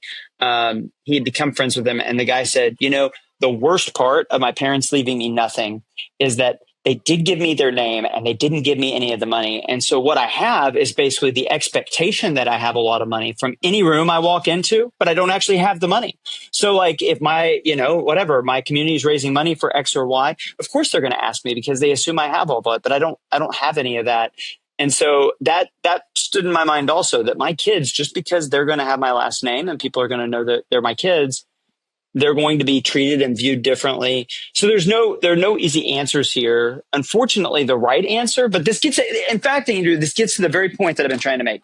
he had become friends with him. And the guy said, the worst part of my parents leaving me nothing is that they did give me their name and they didn't give me any of the money. And so what I have is basically the expectation that I have a lot of money from any room I walk into, but I don't actually have the money. So like if my, my community is raising money for X or Y, of course they're going to ask me because they assume I have all of it, but I don't have any of that. And so that stood in my mind also, that my kids, just because they're going to have my last name and people are going to know that they're my kids, they're going to be treated and viewed differently. So there are no easy answers here. Unfortunately, the right answer, but in fact, Andrew, this gets to the very point that I've been trying to make.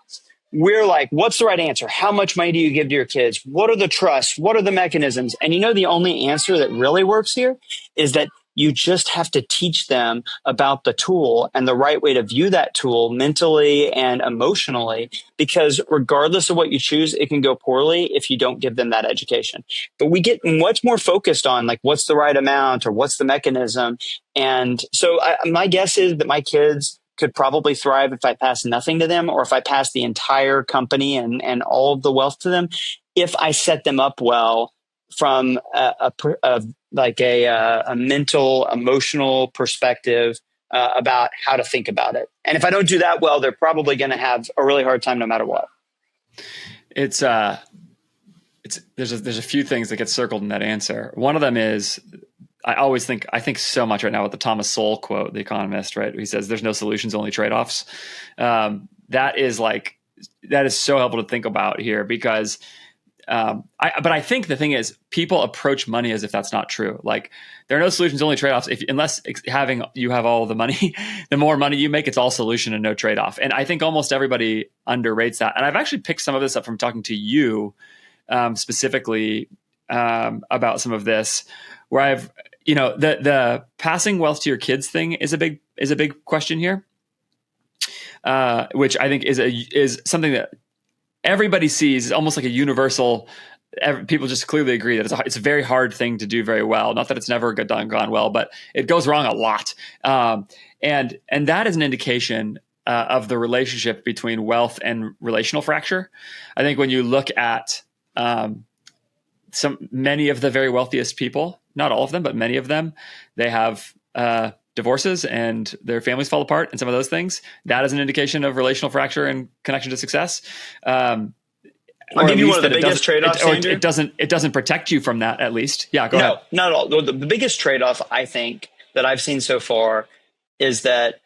We're like, what's the right answer? How much money do you give to your kids? What are the trusts? What are the mechanisms? And the only answer that really works here is that you just have to teach them about the tool and the right way to view that tool mentally and emotionally, because regardless of what you choose, it can go poorly if you don't give them that education. But we get much more focused on like, what's the right amount or what's the mechanism? And so my guess is that my kids could probably thrive if I pass nothing to them, or if I pass the entire company and all of the wealth to them, if I set them up well from a mental, emotional perspective about how to think about it. And if I don't do that well, they're probably going to have a really hard time no matter what. There's a few things that get circled in that answer. One of them is, I think so much right now with the Thomas Sowell quote, the economist, right? He says, "There's no solutions, only trade-offs." That is so helpful to think about here, because but I think the thing is, people approach money as if that's not true. Like, there are no solutions, only trade-offs. Unless you have all the money, the more money you make, it's all solution and no trade-off. And I think almost everybody underrates that. And I've actually picked some of this up from talking to you specifically about some of this, where I've, the passing wealth to your kids thing is a big question here, which I think is something that everybody sees, almost like a universal. People just clearly agree that it's a very hard thing to do very well. Not that it's never gone well, but it goes wrong a lot. And that is an indication of the relationship between wealth and relational fracture. I think when you look at many of the very wealthiest people, not all of them, but many of them, they have divorces and their families fall apart, and some of those things, that is an indication of relational fracture and connection to success. I'll give you one of the biggest trade-offs, Andrew. It doesn't protect you from that, at least. Yeah, go ahead. No, not at all. The biggest trade-off, I think, that I've seen so far is that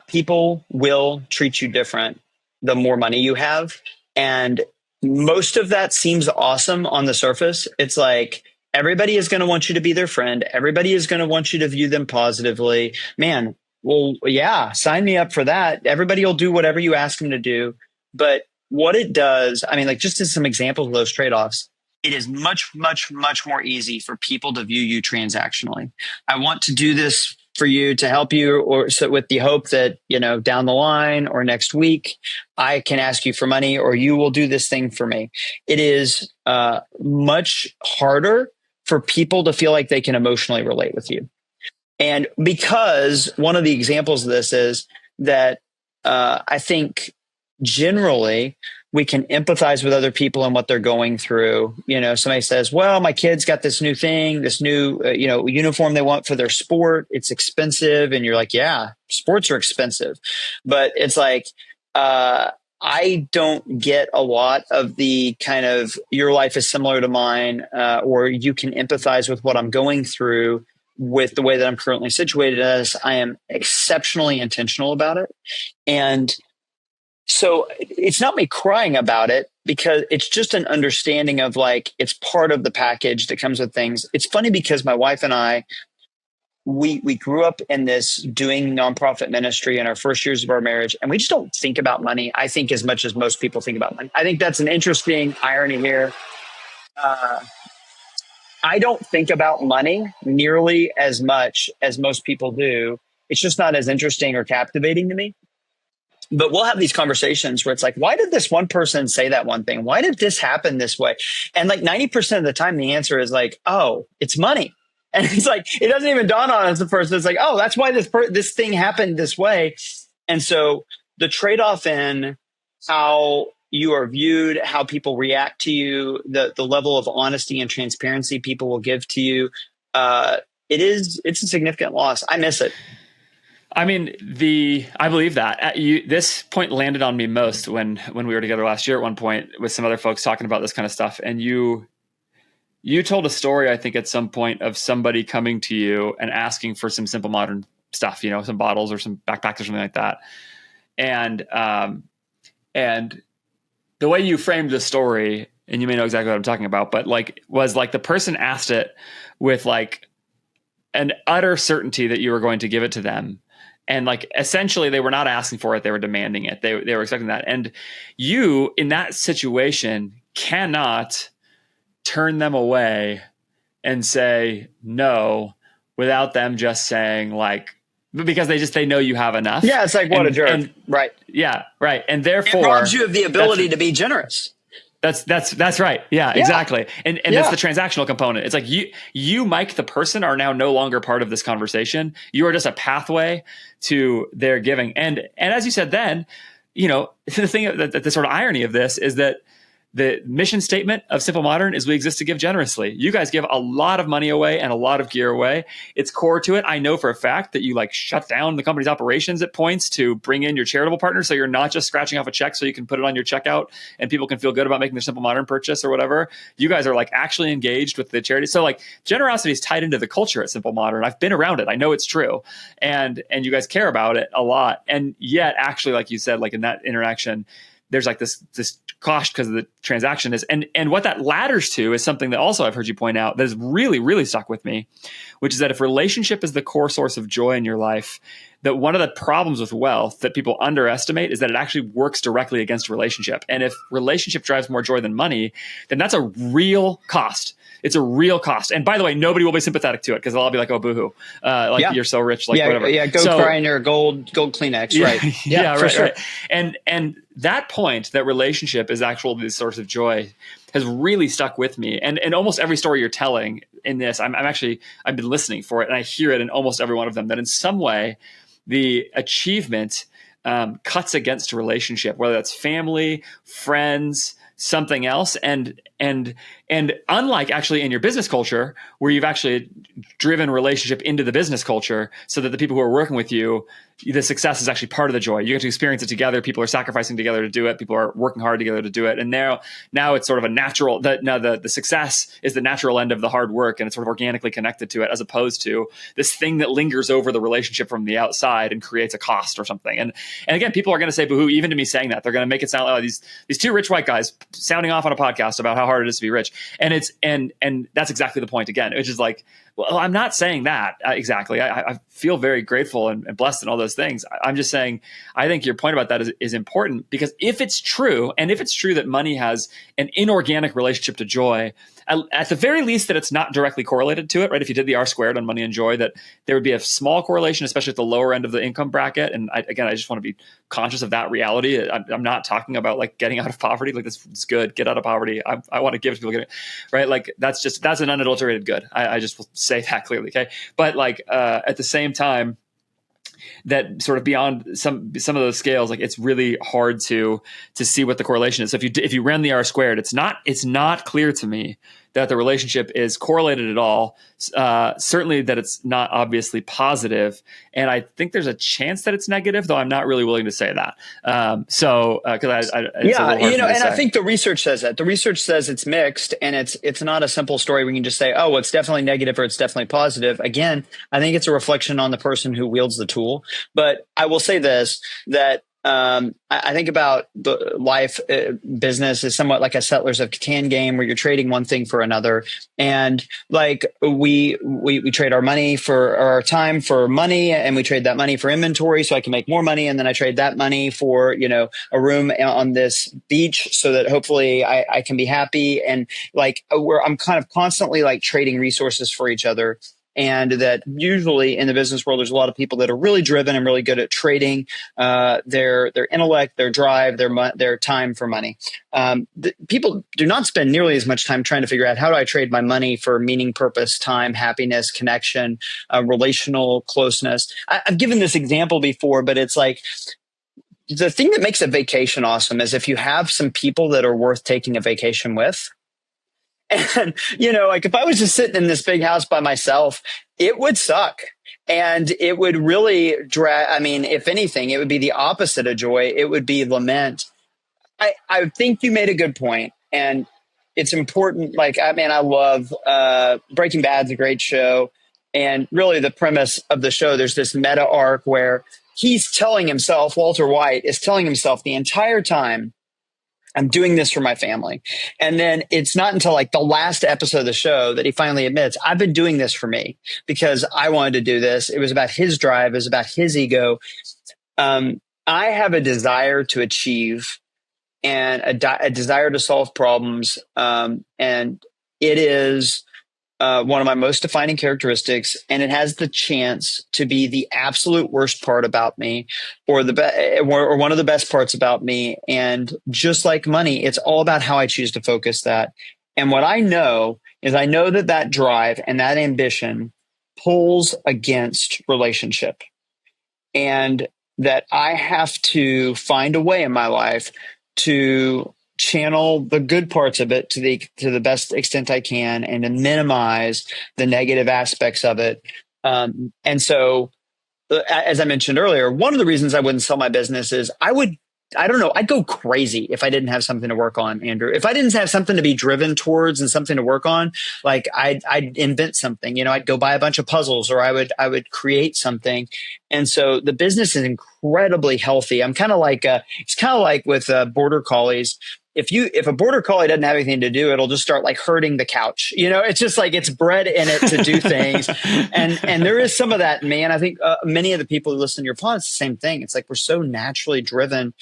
people will treat you different the more money you have. And most of that seems awesome on the surface. It's like, everybody is going to want you to be their friend. Everybody is going to want you to view them positively. Man, well, yeah, sign me up for that. Everybody will do whatever you ask them to do. But what it does, just as some examples of those trade-offs, it is much, much, much more easy for people to view you transactionally. I want to do this for you to help you, or so with the hope that, down the line or next week, I can ask you for money, or you will do this thing for me. It is much harder for people to feel like they can emotionally relate with you. And because one of the examples of this is that I think generally we can empathize with other people and what they're going through. Somebody says, well, my kid's got this new thing, this new, uniform they want for their sport. It's expensive. And you're like, yeah, sports are expensive. But it's like, I don't get a lot of the kind of, your life is similar to mine, or you can empathize with what I'm going through with the way that I'm currently situated, as I am exceptionally intentional about it. And so it's not me crying about it, because it's just an understanding of like, it's part of the package that comes with things. It's funny because my wife and I, we grew up in this doing nonprofit ministry in our first years of our marriage, and we just don't think about money, I think, as much as most people think about money. I think that's an interesting irony here. I don't think about money nearly as much as most people do. It's just not as interesting or captivating to me. But we'll have these conversations where it's like, why did this one person say that one thing? Why did this happen this way? And like 90% of the time, the answer is like, oh, it's money. And it's like, it doesn't even dawn on us at first. It's like, oh, that's why this thing happened this way. And so the trade-off in how you are viewed, how people react to you, the level of honesty and transparency people will give to you, it's a significant loss. I miss it. I mean, I believe that this point landed on me most when we were together last year at one point with some other folks talking about this kind of stuff. And you told a story, I think, at some point of somebody coming to you and asking for some Simple Modern stuff, some bottles or some backpacks or something like that. And the way you framed the story, and you may know exactly what I'm talking about, but was the person asked it with like an utter certainty that you were going to give it to them. And essentially they were not asking for it. They were demanding it. They were expecting that. And you, in that situation, cannot turn them away and say no without them just saying because they know you have enough. Yeah. It's like, what a jerk. Right. Yeah. Right. And therefore it robs you of the ability to be generous. That's right. Yeah, exactly. And that's the transactional component. It's like you, Mike, the person, are now no longer part of this conversation. You are just a pathway to their giving. And as you said then, the thing that the sort of irony of this is that the mission statement of Simple Modern is we exist to give generously. You guys give a lot of money away and a lot of gear away. It's core to it. I know for a fact that you shut down the company's operations at points to bring in your charitable partners. So you're not just scratching off a check so you can put it on your checkout and people can feel good about making their Simple Modern purchase or whatever. You guys are actually engaged with the charity. So generosity is tied into the culture at Simple Modern. I've been around it. I know it's true. And you guys care about it a lot. And yet actually, like you said, in that interaction, there's this cost because of the transaction is, and what that ladders to is something that also I've heard you point out that has really, really stuck with me, which is that if relationship is the core source of joy in your life, that one of the problems with wealth that people underestimate is that it actually works directly against relationship. And if relationship drives more joy than money, then that's a real cost. It's a real cost. And by the way, nobody will be sympathetic to it because they'll all be like, oh, boohoo. You're so rich, whatever. Yeah, cry in your gold Kleenex, right. Right, sure. Right. And that point, that relationship is actually the source of joy, has really stuck with me. And almost every story you're telling in this, I've been listening for it, and I hear it in almost every one of them, that in some way, the achievement cuts against a relationship, whether that's family, friends, something else. And unlike actually in your business culture, where you've actually driven relationship into the business culture so that the people who are working with you, the success is actually part of the joy. You get to experience it together. People are sacrificing together to do it. People are working hard together to do it. And now it's sort of a natural, the success is the natural end of the hard work, and it's sort of organically connected to it, as opposed to this thing that lingers over the relationship from the outside and creates a cost or something. And again, people are going to say boohoo, even to me saying that. They're going to make it sound like these two rich white guys sounding off on a podcast about how hard it is to be rich. And that's exactly the point again, which is well, I'm not saying that exactly. I feel very grateful and blessed and all those things. I'm just saying, I think your point about that is important, because if it's true, and if it's true that money has an inorganic relationship to joy, at the very least that it's not directly correlated to it, right? If you did the R squared on money and joy, that there would be a small correlation, especially at the lower end of the income bracket. And I just want to be conscious of that reality. I'm not talking about getting out of poverty. This is good. Get out of poverty. I want to give to people, right? That's an unadulterated good. I just will say that clearly. Okay. But at the same time, that sort of beyond some of those scales, it's really hard to see what the correlation is. So if you ran the R squared, it's not clear to me that the relationship is correlated at all. Certainly that it's not obviously positive. And I think there's a chance that it's negative, though I'm not really willing to say that. I think the research says that. The research says it's mixed, and it's not a simple story where you can just say, oh, it's definitely negative or it's definitely positive. Again, I think it's a reflection on the person who wields the tool. But I will say this, that I think about the life business is somewhat like a Settlers of Catan game where you're trading one thing for another. And like we trade our money for our time for money, and we trade that money for inventory so I can make more money. And then I trade that money for, a room on this beach so that hopefully I can be happy. And like where I'm kind of constantly like trading resources for each other. And that usually in the business world, there's a lot of people that are really driven and really good at trading their intellect, their drive, their time for money. People do not spend nearly as much time trying to figure out how do I trade my money for meaning, purpose, time, happiness, connection, relational closeness. I've given this example before, but it's like the thing that makes a vacation awesome is if you have some people that are worth taking a vacation with. And, like if I was just sitting in this big house by myself, it would suck. And it would really drag. I mean, if anything, it would be the opposite of joy. It would be lament. I think you made a good point. And it's important. Like, I love Breaking Bad's a great show. And really the premise of the show, there's this meta arc where he's telling himself, Walter White is telling himself the entire time, I'm doing this for my family. And then it's not until like the last episode of the show that he finally admits, I've been doing this for me because I wanted to do this. It was about his drive. It was about his ego. I have a desire to achieve and a desire to solve problems. And it is one of my most defining characteristics, and it has the chance to be the absolute worst part about me, or or one of the best parts about me. And just like money, it's all about how I choose to focus that. And what I know is I know that drive and that ambition pulls against relationship, and that I have to find a way in my life to channel the good parts of it to the best extent I can, and to minimize the negative aspects of it. And so, as I mentioned earlier, one of the reasons I wouldn't sell my business is I'd go crazy if I didn't have something to work on, Andrew. If I didn't have something to be driven towards and something to work on, like I'd invent something, I'd go buy a bunch of puzzles, or I would create something. And so the business is incredibly healthy. I'm kind of like, it's kind of like with border collies. If a border collie doesn't have anything to do, it'll just start like herding the couch. It's just like it's bred in it to do things. And there is some of that in me. And I think many of the people who listen to your pod, it's the same thing. It's like we're so naturally driven.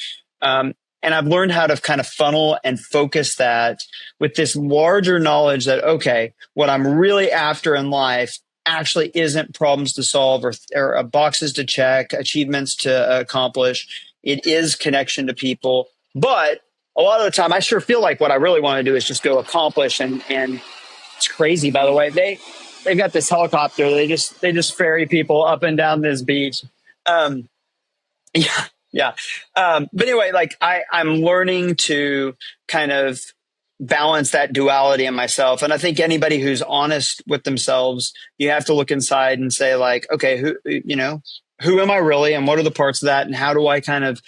And I've learned how to kind of funnel and focus that with this larger knowledge that, okay, what I'm really after in life actually isn't problems to solve or boxes to check, achievements to accomplish. It is connection to people. But a lot of the time, I sure feel like what I really want to do is just go accomplish. And it's crazy, by the way. They've got this helicopter. They just ferry people up and down this beach. Yeah. But anyway, like I'm learning to kind of balance that duality in myself. And I think anybody who's honest with themselves, you have to look inside and say like, okay, who am I really, and what are the parts of that, and how do I kind of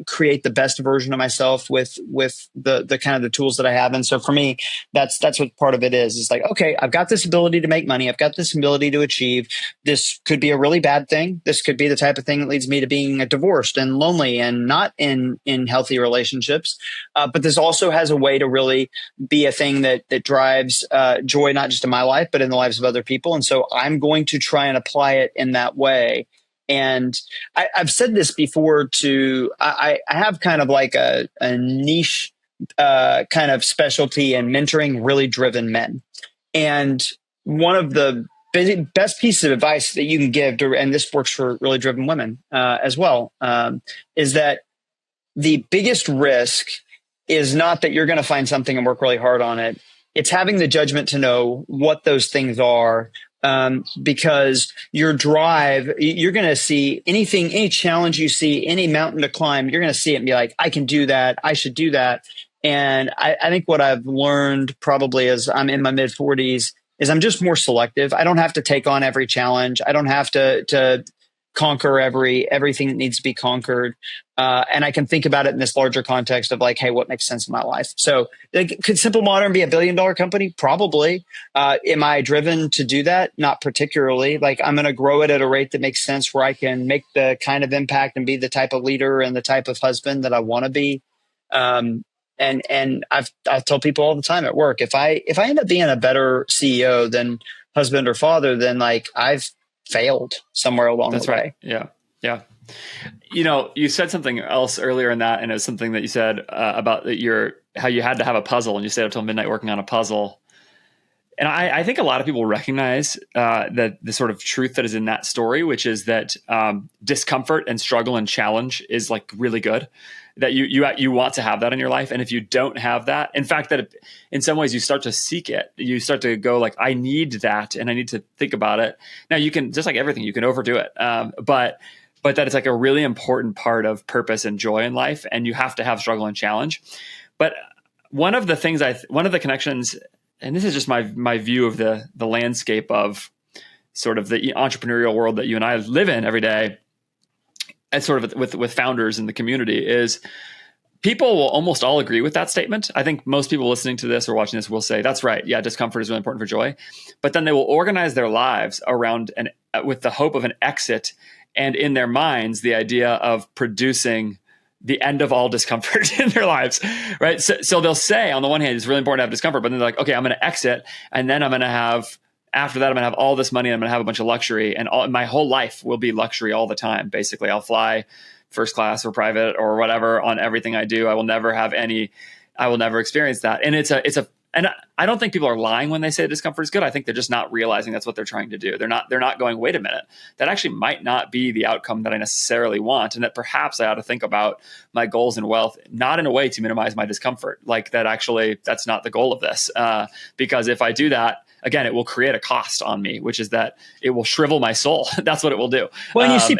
create the best version of myself with the kind of the tools that I have? And so for me, that's what part of it is. It's like, okay, I've got this ability to make money. I've got this ability to achieve. This could be a really bad thing. This could be the type of thing that leads me to being divorced and lonely and not in healthy relationships. But this also has a way to really be a thing that drives joy, not just in my life, but in the lives of other people. And so I'm going to try and apply it in that way. And I've said this before too. I have kind of like a niche kind of specialty in mentoring really driven men. And one of the best pieces of advice that you can give to, and this works for really driven women as well, is that the biggest risk is not that you're going to find something and work really hard on it. It's having the judgment to know what those things are. Because your drive, you're going to see any challenge you see, any mountain to climb, you're going to see it and be like, I can do that. I should do that. And I think what I've learned probably as I'm in my mid 40s is I'm just more selective. I don't have to take on every challenge. I don't have to conquer everything that needs to be conquered. And I can think about it in this larger context of like, hey, what makes sense in my life? So like, could Simple Modern be a $1 billion company? Probably. Am I driven to do that? Not particularly. Like, I'm going to grow it at a rate that makes sense where I can make the kind of impact and be the type of leader and the type of husband that I want to be. And I've told people all the time at work, if I end up being a better CEO than husband or father, then like I've failed somewhere along the way. Yeah. Yeah. You said something else earlier in that, and it was something that you said about how you had to have a puzzle and you stayed up till midnight working on a puzzle. And I think a lot of people recognize that the sort of truth that is in that story, which is that discomfort and struggle and challenge is like really good. That you want to have that in your life, and if you don't have that, in fact, that in some ways you start to seek it. You start to go like, I need that, and I need to think about it. Now you can, just like everything, you can overdo it, but that it's like a really important part of purpose and joy in life, and you have to have struggle and challenge. But one of the connections, and this is just my view of the landscape of sort of the entrepreneurial world that you and I live in every day, and sort of with founders in the community, is people will almost all agree with that statement. I think most people listening to this or watching this will say, that's right. Yeah, discomfort is really important for joy. But then they will organize their lives around with the hope of an exit, and in their minds, the idea of producing the end of all discomfort in their lives, right? So they'll say, on the one hand, it's really important to have discomfort, but then they're like, okay, I'm going to exit, and then after that, I'm going to have all this money, and I'm going to have a bunch of luxury, and my whole life will be luxury all the time. Basically, I'll fly first class or private or whatever on everything I do. I will never experience that. And and I don't think people are lying when they say discomfort is good. I think they're just not realizing that's what they're trying to do. They're not going, wait a minute, that actually might not be the outcome that I necessarily want. And that perhaps I ought to think about my goals and wealth, not in a way to minimize my discomfort. Like that actually, that's not the goal of this. Because if I do that, again, it will create a cost on me, which is that it will shrivel my soul. That's what it will do. Well, you see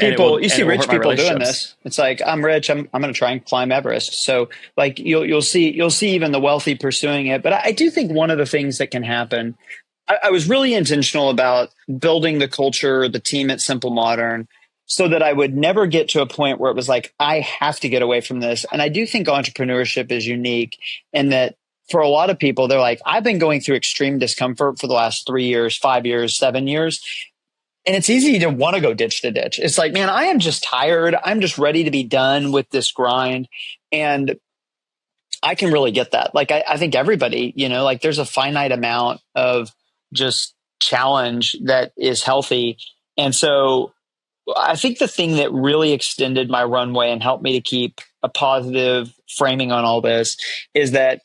rich people doing this. It's like, I'm rich. I'm going to try and climb Everest. So like you'll see even the wealthy pursuing it. But I do think one of the things that can happen, I was really intentional about building the culture, the team at Simple Modern, so that I would never get to a point where it was like, I have to get away from this. And I do think entrepreneurship is unique in that, for a lot of people, they're like, I've been going through extreme discomfort for the last 3 years, 5 years, 7 years. And it's easy to want to go ditch to ditch. It's like, man, I am just tired. I'm just ready to be done with this grind. And I can really get that. Like, I think everybody, like there's a finite amount of just challenge that is healthy. And so I think the thing that really extended my runway and helped me to keep a positive framing on all this is that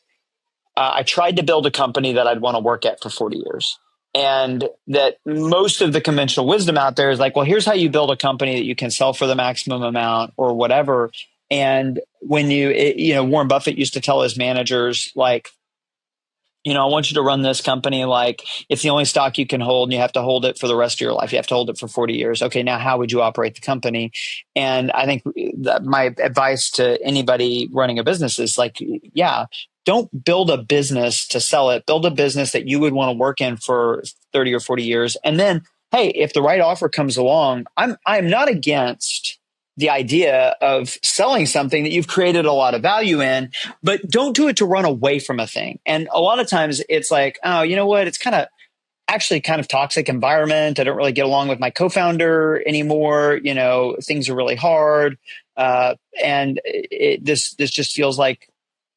I tried to build a company that I'd want to work at for 40 years. And that most of the conventional wisdom out there is like, well, here's how you build a company that you can sell for the maximum amount or whatever. And when Warren Buffett used to tell his managers, like, I want you to run this company like it's the only stock you can hold and you have to hold it for the rest of your life. You have to hold it for 40 years. Okay, now how would you operate the company? And I think that my advice to anybody running a business is like, yeah, don't build a business to sell it. Build a business that you would want to work in for 30 or 40 years. And then, hey, if the right offer comes along, I'm not against the idea of selling something that you've created a lot of value in, but don't do it to run away from a thing. And a lot of times it's like, oh, you know what? It's kind of toxic environment. I don't really get along with my co-founder anymore. Things are really hard. And this just feels like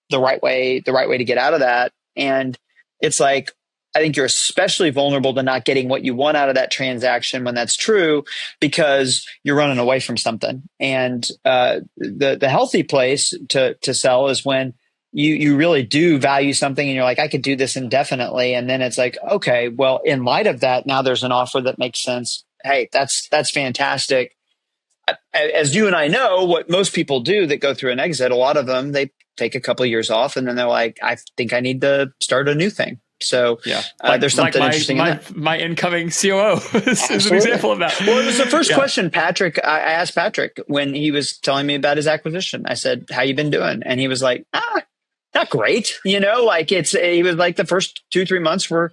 the right way to get out of that. And it's like, I think you're especially vulnerable to not getting what you want out of that transaction when that's true, because you're running away from something. And the healthy place to sell is when you really do value something and you're like, I could do this indefinitely. And then it's like, okay, well, in light of that, now there's an offer that makes sense. Hey, that's fantastic. As you and I know, what most people do that go through an exit, a lot of them, they take a couple of years off and then they're like, I think I need to start a new thing. So yeah, there's something interesting in that. My incoming COO is an example of that. Well, it was the first question I asked Patrick when he was telling me about his acquisition. I said, how you been doing? And he was like, not great. He was like, the first 2-3 months were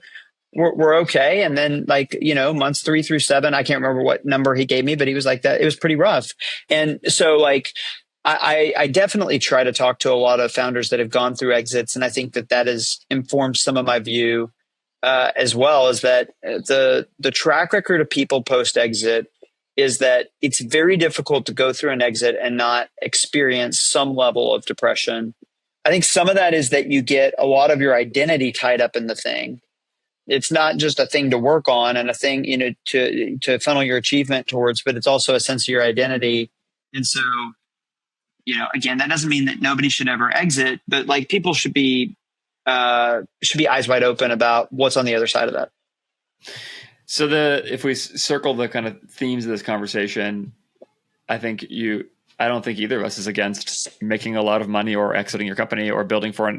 we're okay. And then like, months 3 through 7, I can't remember what number he gave me, but he was like that. It was pretty rough. And so like, I definitely try to talk to a lot of founders that have gone through exits. And I think that has informed some of my view as well, is that the track record of people post exit is that it's very difficult to go through an exit and not experience some level of depression. I think some of that is that you get a lot of your identity tied up in the thing. It's not just a thing to work on and a thing, to funnel your achievement towards, but it's also a sense of your identity. And so, again, that doesn't mean that nobody should ever exit, but like people should be eyes wide open about what's on the other side of that. So if we circle the kind of themes of this conversation, I don't think either of us is against making a lot of money or exiting your company or building I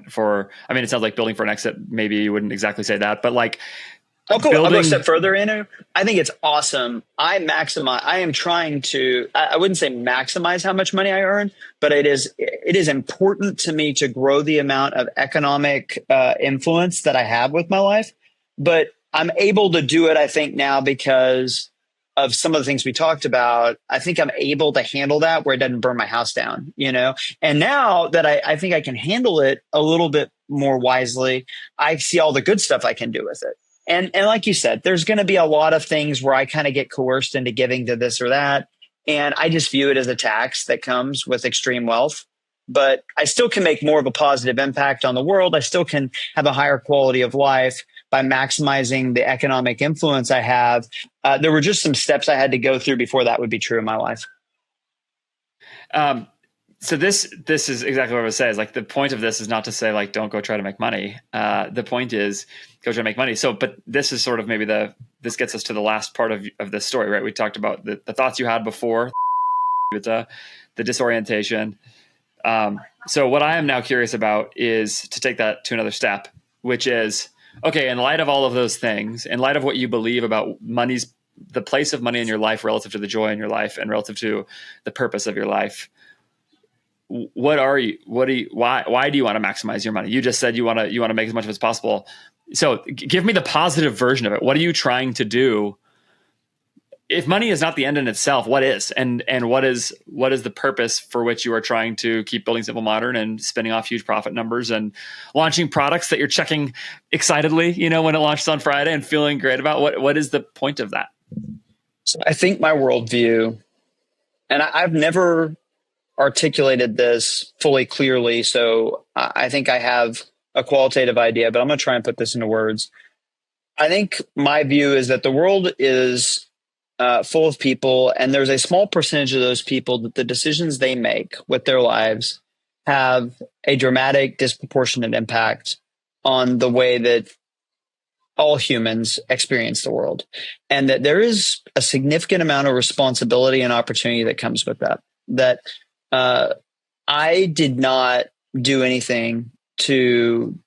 mean, it sounds like building for an exit. Maybe you wouldn't exactly say that, but like, I'll go a step further, Anu. I think it's awesome. I am trying to, I wouldn't say maximize how much money I earn, but it is important to me to grow the amount of economic influence that I have with my life. But I'm able to do it, I think, now because of some of the things we talked about. I think I'm able to handle that where it doesn't burn my house down, And now that I think I can handle it a little bit more wisely, I see all the good stuff I can do with it. And like you said, there's going to be a lot of things where I kind of get coerced into giving to this or that. And I just view it as a tax that comes with extreme wealth. But I still can make more of a positive impact on the world. I still can have a higher quality of life by maximizing the economic influence I have. There were just some steps I had to go through before that would be true in my life. So this is exactly what I would say. Is like the point of this is not to say like don't go try to make money. The point is go try to make money. So, but this is sort of maybe this gets us to the last part of this story, right? We talked about the thoughts you had before, the disorientation. So what I am now curious about is to take that to another step, which is, okay, in light of all of those things, in light of what you believe about the place of money in your life relative to the joy in your life and relative to the purpose of your life, why do you want to maximize your money? You just said you want to make as much of it as possible. So give me the positive version of it. What are you trying to do? If money is not the end in itself, what is? And what is the purpose for which you are trying to keep building Simple Modern and spinning off huge profit numbers and launching products that you're checking excitedly, when it launches on Friday and feeling great about? What is the point of that? So I think my worldview, and I've never articulated this fully clearly, so I think I have a qualitative idea, but I'm going to try and put this into words. I think my view is that the world is full of people, and there's a small percentage of those people that the decisions they make with their lives have a dramatic, disproportionate impact on the way that all humans experience the world, and that there is a significant amount of responsibility and opportunity that comes with that. That I did not do anything to,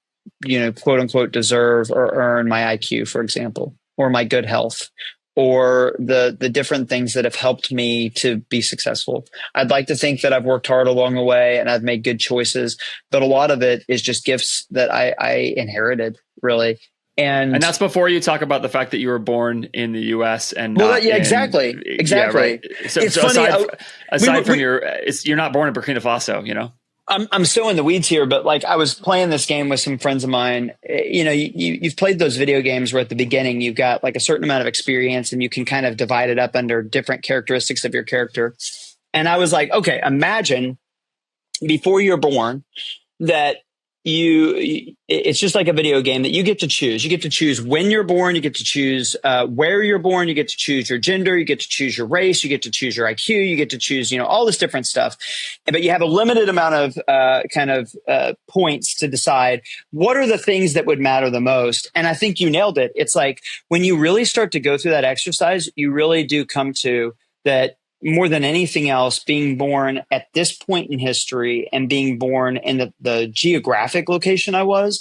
quote unquote, deserve or earn my IQ, for example, or my good health, or the different things that have helped me to be successful. I'd like to think that I've worked hard along the way and I've made good choices, but a lot of it is just gifts that I inherited, really. And that's before you talk about the fact that you were born in the U.S. and exactly. Yeah, right. So, it's funny. Aside from you're not born in Burkina Faso, I'm so in the weeds here, but like I was playing this game with some friends of mine. You've played those video games where at the beginning you've got like a certain amount of experience and you can kind of divide it up under different characteristics of your character. And I was like, okay, imagine before you're born that it's just like a video game that you get to choose. You get to choose when you're born. You get to choose where you're born. You get to choose your gender. You get to choose your race. You get to choose your IQ. You get to choose, all this different stuff. But you have a limited amount of points to decide what are the things that would matter the most. And I think you nailed it. It's like when you really start to go through that exercise, you really do come to that. More than anything else, being born at this point in history and being born in the geographic location I was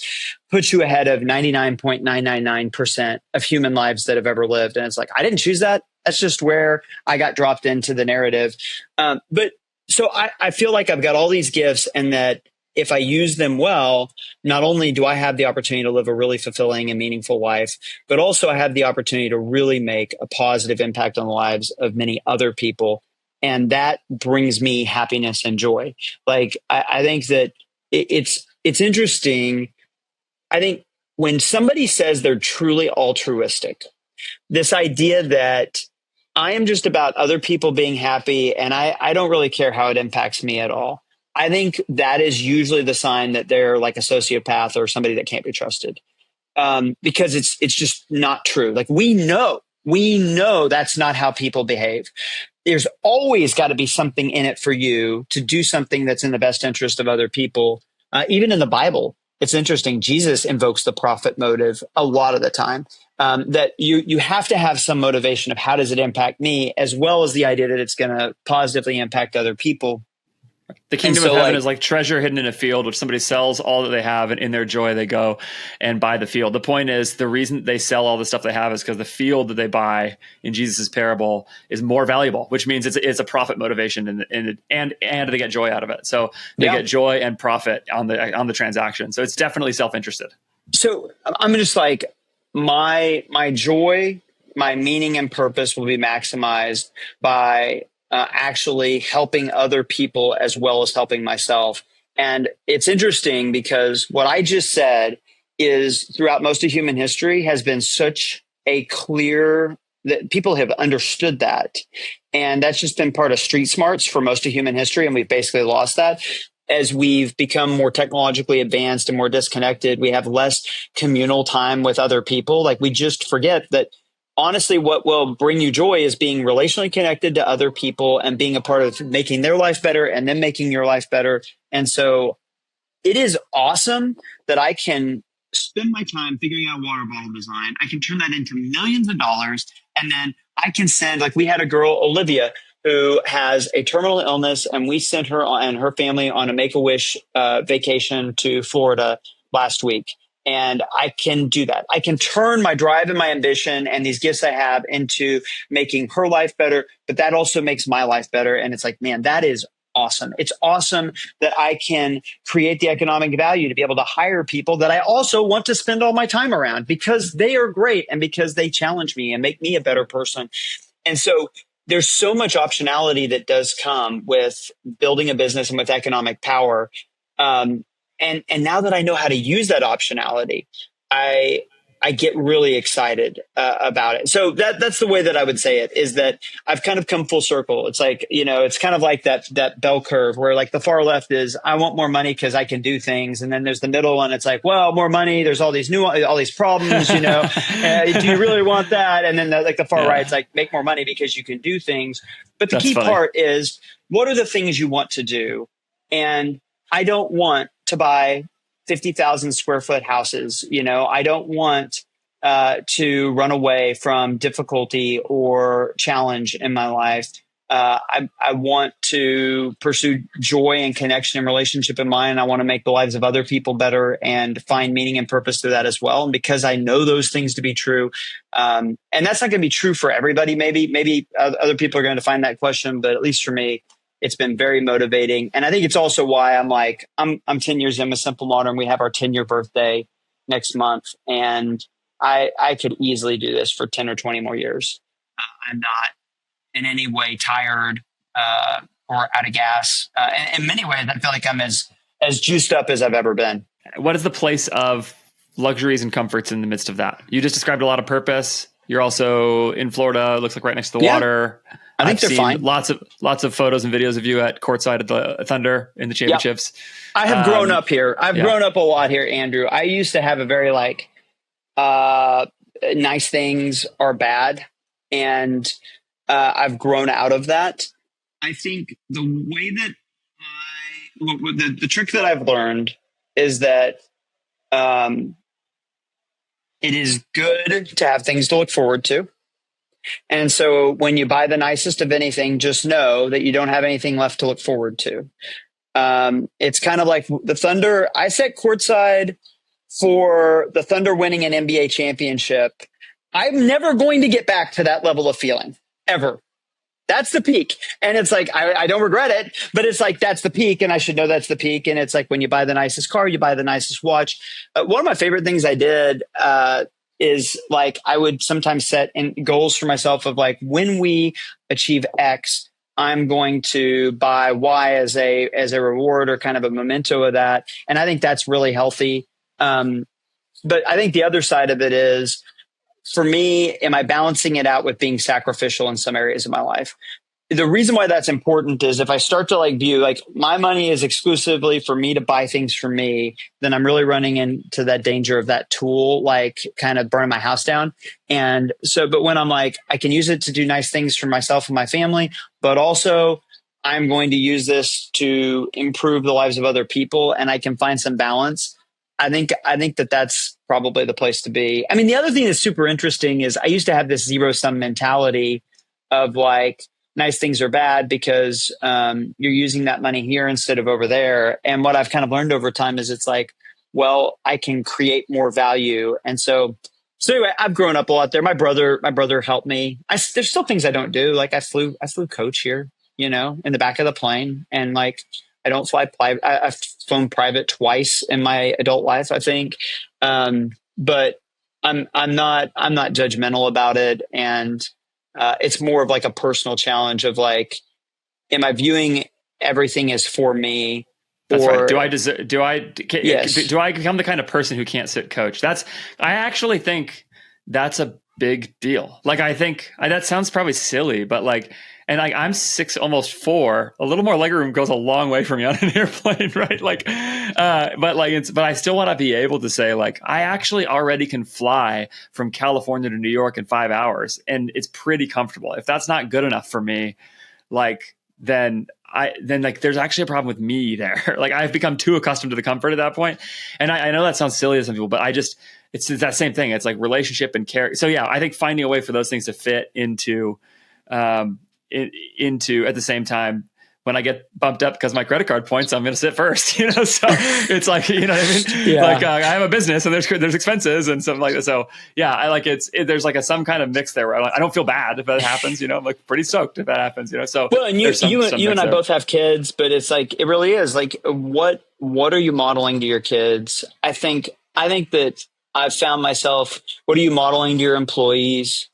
puts you ahead of 99.999% of human lives that have ever lived. And it's like, I didn't choose that. That's just where I got dropped into the narrative. But so I feel like I've got all these gifts and that if I use them well, not only do I have the opportunity to live a really fulfilling and meaningful life, but also I have the opportunity to really make a positive impact on the lives of many other people. And that brings me happiness and joy. Like, I think that it's interesting. I think when somebody says they're truly altruistic, this idea that I am just about other people being happy and I don't really care how it impacts me at all. I think that is usually the sign that they're like a sociopath or somebody that can't be trusted. Because it's just not true. Like we know that's not how people behave. There's always got to be something in it for you to do something that's in the best interest of other people. Even in the Bible, it's interesting. Jesus invokes the profit motive a lot of the time. That you have to have some motivation of how does it impact me, as well as the idea that it's going to positively impact other people. The kingdom of heaven is like treasure hidden in a field, which somebody sells all that they have, and in their joy they go and buy the field. The point is, the reason they sell all the stuff they have is because the field that they buy in Jesus's parable is more valuable, which means it's a profit motivation, and they get joy out of it. So they get joy and profit on the transaction. So it's definitely self-interested. So I'm just like my joy, my meaning and purpose will be maximized by actually helping other people as well as helping myself. And it's interesting because what I just said is throughout most of human history has been such a clear that people have understood that. And that's just been part of street smarts for most of human history. And we've basically lost that. As we've become more technologically advanced and more disconnected, we have less communal time with other people. Like we just forget that honestly, what will bring you joy is being relationally connected to other people and being a part of making their life better and then making your life better. And so it is awesome that I can spend my time figuring out water bottle design. I can turn that into millions of dollars. And then I can send, like we had a girl, Olivia, who has a terminal illness, and we sent her and her family on a Make-A-Wish vacation to Florida last week. And I can do that. I can turn my drive and my ambition and these gifts I have into making her life better, but that also makes my life better. And it's like, man, that is awesome. It's awesome that I can create the economic value to be able to hire people that I also want to spend all my time around because they are great and because they challenge me and make me a better person. And so there's so much optionality that does come with building a business and with economic power. And now that I know how to use that optionality, I get really excited about it. So that's the way that I would say it, is that I've kind of come full circle. It's like, it's kind of like that bell curve where like the far left is I want more money because I can do things. And then there's the middle one. It's like, well, more money. There's all these problems, do you really want that? And then the far right, it's like make more money because you can do things. But the key part is, what are the things you want to do? And I don't want to buy 50,000 square foot houses. I don't want to run away from difficulty or challenge in my life. I want to pursue joy and connection and relationship in mind. I want to make the lives of other people better and find meaning and purpose through that as well. And because I know those things to be true, and that's not going to be true for everybody. Maybe other people are going to find that question, but at least for me, it's been very motivating. And I think it's also why I'm 10 years in with Simple Modern. We have our 10-year birthday next month. And I could easily do this for 10 or 20 more years. I'm not in any way tired or out of gas. In many ways, I feel like I'm as juiced up as I've ever been. What is the place of luxuries and comforts in the midst of that? You just described a lot of purpose. You're also in Florida. It looks like right next to the water. I think they're fine. Lots of photos and videos of you at courtside at the Thunder in the championships. I have grown up here. I've grown up a lot here, Andrew. I used to have a very nice things are bad, and I've grown out of that. I think the way that the trick that I've learned is that it is good to have things to look forward to. And so when you buy the nicest of anything, just know that you don't have anything left to look forward to. It's kind of like the Thunder. I sat courtside for the Thunder winning an NBA championship. I'm never going to get back to that level of feeling, ever. that's the peak. And it's like, I don't regret it, but it's like, that's the peak. And I should know that's the peak. And it's like, when you buy the nicest car, you buy the nicest watch. One of my favorite things I did, is like, I would sometimes set goals for myself of like, when we achieve X, I'm going to buy Y as a reward or kind of a memento of that. And I think that's really healthy. But I think the other side of it is, for me, am I balancing it out with being sacrificial in some areas of my life? The reason why that's important is if I start to like view like my money is exclusively for me to buy things for me, then I'm really running into that danger of that tool, like kind of burning my house down. And so, but when I'm like, I can use it to do nice things for myself and my family, but also I'm going to use this to improve the lives of other people, and I can find some balance. I think that that's probably the place to be. I mean, the other thing that's super interesting is I used to have this zero sum mentality of like, nice things are bad because you're using that money here instead of over there. And what I've kind of learned over time is it's like, well, I can create more value. And so anyway, I've grown up a lot there. My brother helped me. There's still things I don't do. Like I flew coach here, in the back of the plane, and like I don't fly private. I've flown private twice in my adult life, I think. But I'm not judgmental about it, and it's more of like a personal challenge of like, am I viewing everything as for me? That's or, right. Do I become the kind of person who can't sit coach? I actually think that's a big deal. Like, I think that sounds probably silly, but like, and like I'm 6, almost 4, a little more legroom goes a long way for me on an airplane, right? Like, but I still want to be able to say like, I actually already can fly from California to New York in 5 hours, and it's pretty comfortable. If that's not good enough for me, like, then like there's actually a problem with me there. Like I've become too accustomed to the comfort at that point. And I know that sounds silly to some people, but it's that same thing. It's like relationship and care. So yeah, I think finding a way for those things to fit into at the same time. When I get bumped up because my credit card points, I'm going to sit first, so it's like, what I mean? Yeah. Like I have a business and there's expenses and something like that. So yeah, I like there's like some kind of mix there where I don't feel bad if that happens, I'm like pretty stoked if that happens, so. Well, and you and I both have kids, but it's like, it really is like, what are you modeling to your kids? I think that I've found myself, what are you modeling to your employees?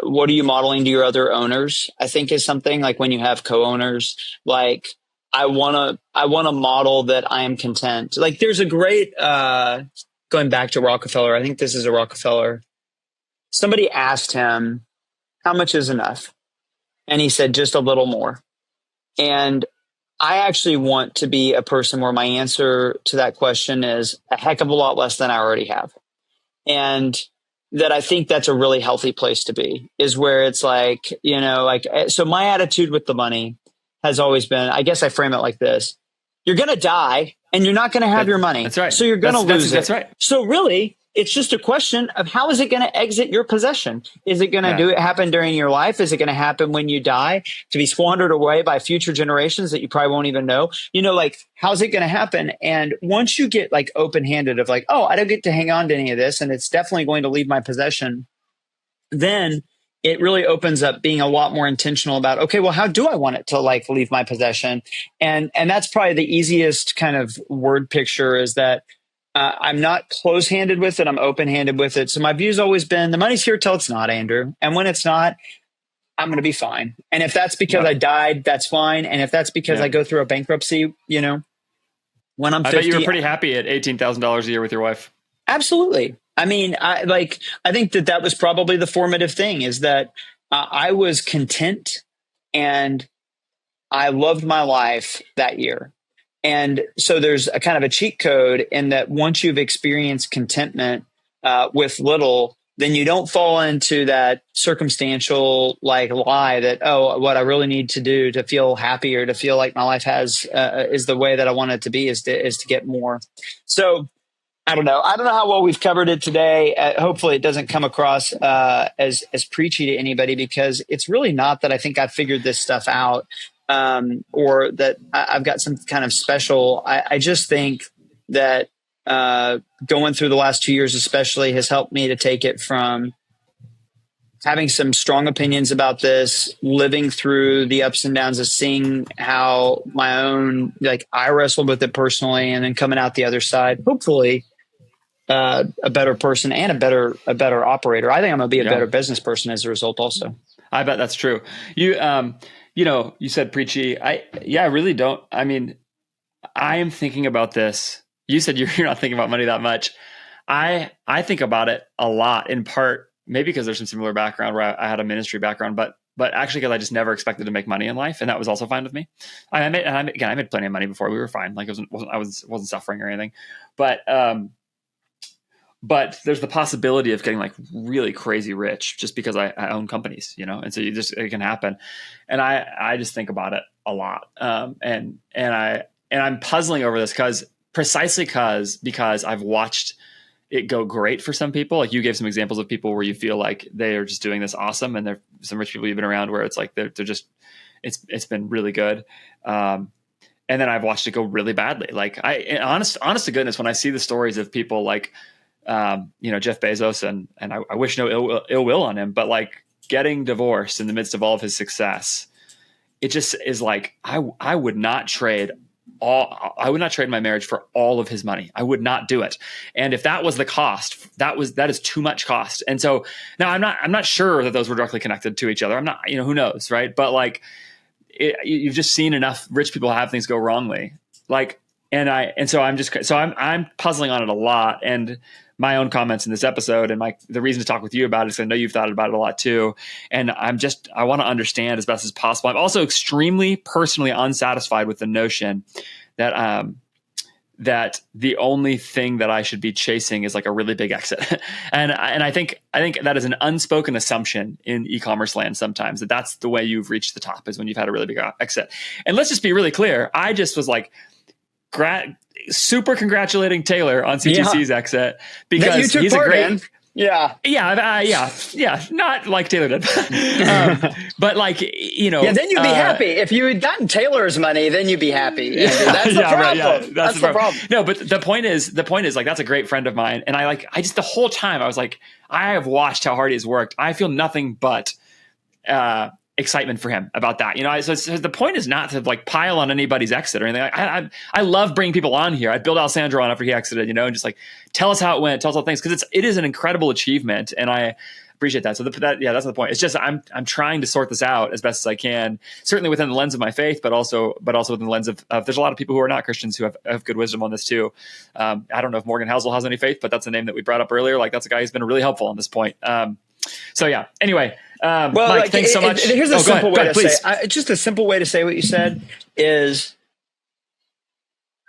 What are you modeling to your other owners? I think is something like when you have co-owners, like I want to model that I am content. Like there's a great, going back to Rockefeller, I think this is a Rockefeller. Somebody asked him, how much is enough? And he said, just a little more. And I actually want to be a person where my answer to that question is a heck of a lot less than I already have. And that I think that's a really healthy place to be, is where it's like, so my attitude with the money has always been, I guess I frame it like this: you're going to die and you're not going to have your money. That's right. So you're going to lose it. That's right. So really, it's just a question of how is it going to exit your possession? Is it going to happen during your life? Is it going to happen when you die to be squandered away by future generations that you probably won't even know? Like, how's it going to happen? And once you get like open-handed of like, oh, I don't get to hang on to any of this, and it's definitely going to leave my possession, then it really opens up being a lot more intentional about, okay, well, how do I want it to like leave my possession? And that's probably the easiest kind of word picture, is that I'm not close-handed with it. I'm open-handed with it. So my view's always been the money's here till it's not, Andrew. And when it's not, I'm going to be fine. And if that's because I died, that's fine. And if that's because I go through a bankruptcy, when I'm 50. I bet you were pretty happy at $18,000 a year with your wife. Absolutely. I mean, I think that was probably the formative thing, is that I was content and I loved my life that year. And so there's a kind of a cheat code in that once you've experienced contentment with little, then you don't fall into that circumstantial like lie that, oh, what I really need to do to feel happy or to feel like my life is the way that I want it to be is to get more. So I don't know how well we've covered it today. Hopefully it doesn't come across as preachy to anybody, because it's really not that I think I've figured this stuff out. Or that I've got some kind of special. I just think that going through the last 2 years especially has helped me to take it from having some strong opinions about this, living through the ups and downs of seeing how my own, like I wrestled with it personally, and then coming out the other side, hopefully a better person and a better operator. I think I'm going to be a better business person as a result also. I bet that's true. You you said preachy. I really don't. I mean, I am thinking about this. You said you're not thinking about money that much. I think about it a lot, in part maybe because there's some similar background where I had a ministry background, but actually because I just never expected to make money in life, and that was also fine with me. I made plenty of money before. We were fine. Like I wasn't suffering or anything, but there's the possibility of getting like really crazy rich just because I own companies, and so it can happen. And I just think about it a lot. And I'm puzzling over this because I've watched it go great for some people. Like you gave some examples of people where you feel like they are just doing this awesome. And there's some rich people you've been around where it's like, they're just, it's been really good. And then I've watched it go really badly. Like honest to goodness, when I see the stories of people like, Jeff Bezos and I wish no ill will on him, but like getting divorced in the midst of all of his success, it just is like, I would not trade my marriage for all of his money. I would not do it. And if that was the cost, that is too much cost. And so now I'm not sure that those were directly connected to each other. I'm not, who knows, right? But like you've just seen enough rich people have things go wrongly. Like, I'm puzzling on it a lot. And my own comments in this episode and the reason to talk with you about it is I know you've thought about it a lot too. And I want to understand as best as possible. I'm also extremely personally unsatisfied with the notion that, that the only thing that I should be chasing is like a really big exit. and I think that is an unspoken assumption in e-commerce land sometimes, that's the way you've reached the top, is when you've had a really big exit. And let's just be really clear. I just was like, super congratulating Taylor on CTC's exit because he's a great, not like Taylor did, but like then you'd be happy if you had gotten Taylor's money. Then you'd be happy. That's the problem. Right, that's the problem. No, but the point is like that's a great friend of mine, and I just the whole time I was like, I have watched how hard he's worked. I feel nothing but excitement for him about that, so the point is not to like pile on anybody's exit or anything. I love bringing people on here. I built Alessandro on after he exited, and just like tell us how it went, tell us all things, because it is an incredible achievement, and I appreciate that. So that's the point. It's just I'm trying to sort this out as best as I can, certainly within the lens of my faith, but also within the lens of there's a lot of people who are not Christians who have good wisdom on this too. I don't know if Morgan Housel has any faith, but that's a name that we brought up earlier. Like that's a guy who's been really helpful on this point. So yeah. Anyway. Mike, thanks so much. Here's a simple way to say. Just a simple way to say what you said is,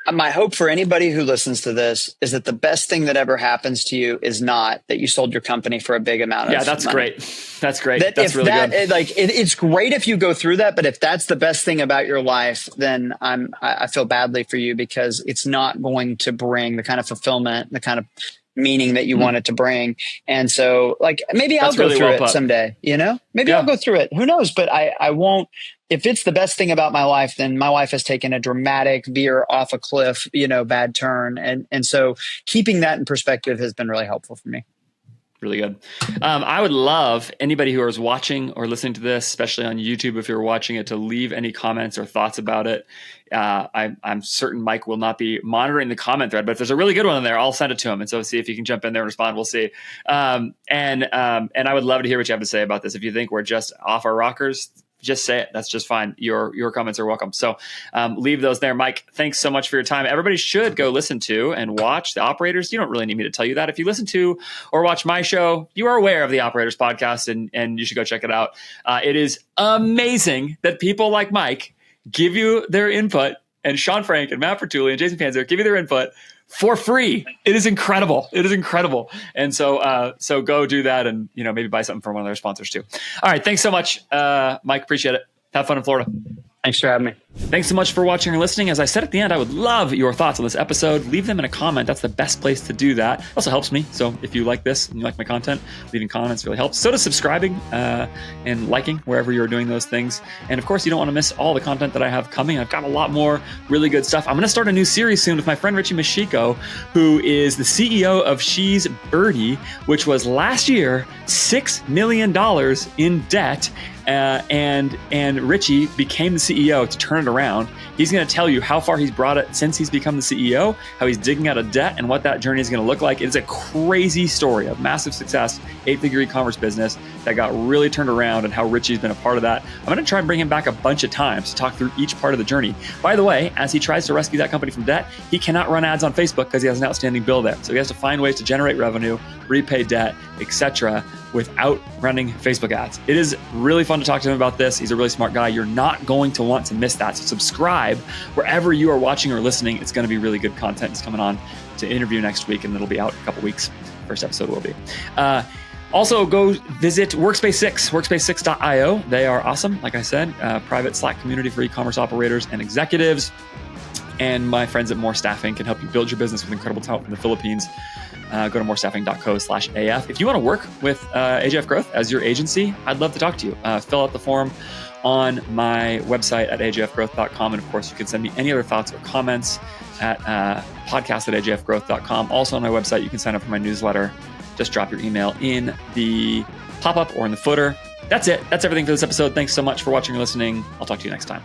my hope for anybody who listens to this is that the best thing that ever happens to you is not that you sold your company for a big amount of money. That's great. That's great. That's really good. It's great if you go through that, but if that's the best thing about your life, then I feel badly for you, because it's not going to bring the kind of fulfillment, the kind of meaning that you want it to bring. And so like, maybe I'll go through it someday, maybe I'll go through it. Who knows? But I won't. If it's the best thing about my life, then my life has taken a dramatic veer off a cliff, bad turn. And so keeping that in perspective has been really helpful for me. Really good. I would love anybody who is watching or listening to this, especially on YouTube, if you're watching it, to leave any comments or thoughts about it. I'm certain Mike will not be monitoring the comment thread, but if there's a really good one in there, I'll send it to him. And so see if you can jump in there and respond. We'll see. And I would love to hear what you have to say about this. If you think we're just off our rockers, just say it. That's just fine. Your comments are welcome. So leave those there. Mike, thanks so much for your time. Everybody should go listen to and watch The Operators. You don't really need me to tell you that. If you listen to or watch my show, you are aware of The Operators podcast, and you should go check it out. It is amazing that people like Mike give you their input, and Sean Frank and Matt Bertulli and Jason Panzer give you their input for free. It is incredible. It is incredible. And so go do that, and maybe buy something from one of their sponsors too. All right. Thanks so much, Mike. Appreciate it. Have fun in Florida. Thanks for having me. Thanks so much for watching or listening. As I said at the end, I would love your thoughts on this episode. Leave them in a comment. That's the best place to do that. It also helps me. So if you like this and you like my content, leaving comments really helps. So does subscribing and liking wherever you're doing those things. And of course, you don't want to miss all the content that I have coming. I've got a lot more really good stuff. I'm going to start a new series soon with my friend Richie Mashiko, who is the CEO of She's Birdie, which was last year $6 million in debt. And Richie became the CEO to turn it around. He's going to tell you how far he's brought it since he's become the CEO, how he's digging out of debt, and what that journey is going to look like. It's a crazy story of massive success, 8-figure e-commerce business that got really turned around, and how Richie's been a part of that. I'm going to try and bring him back a bunch of times to talk through each part of the journey. By the way, as he tries to rescue that company from debt, he cannot run ads on Facebook because he has an outstanding bill there. So he has to find ways to generate revenue, repay debt, etc., without running Facebook ads. It is really fun to talk to him about this. He's a really smart guy. You're not going to want to miss that. So subscribe wherever you are watching or listening. It's going to be really good content. He's coming on to interview next week, and it'll be out in a couple weeks. First episode will be. Also, go visit Workspace 6, workspace6.io. They are awesome. Like I said, private Slack community for e-commerce operators and executives. And my friends at More Staffing can help you build your business with incredible talent from the Philippines. Go to morestaffing.co/AF. If you want to work with AJF Growth as your agency, I'd love to talk to you. Fill out the form on my website at ajfgrowth.com. And of course, you can send me any other thoughts or comments at podcast@ajfgrowth.com. Also on my website, you can sign up for my newsletter. Just drop your email in the pop-up or in the footer. That's it. That's everything for this episode. Thanks so much for watching or listening. I'll talk to you next time.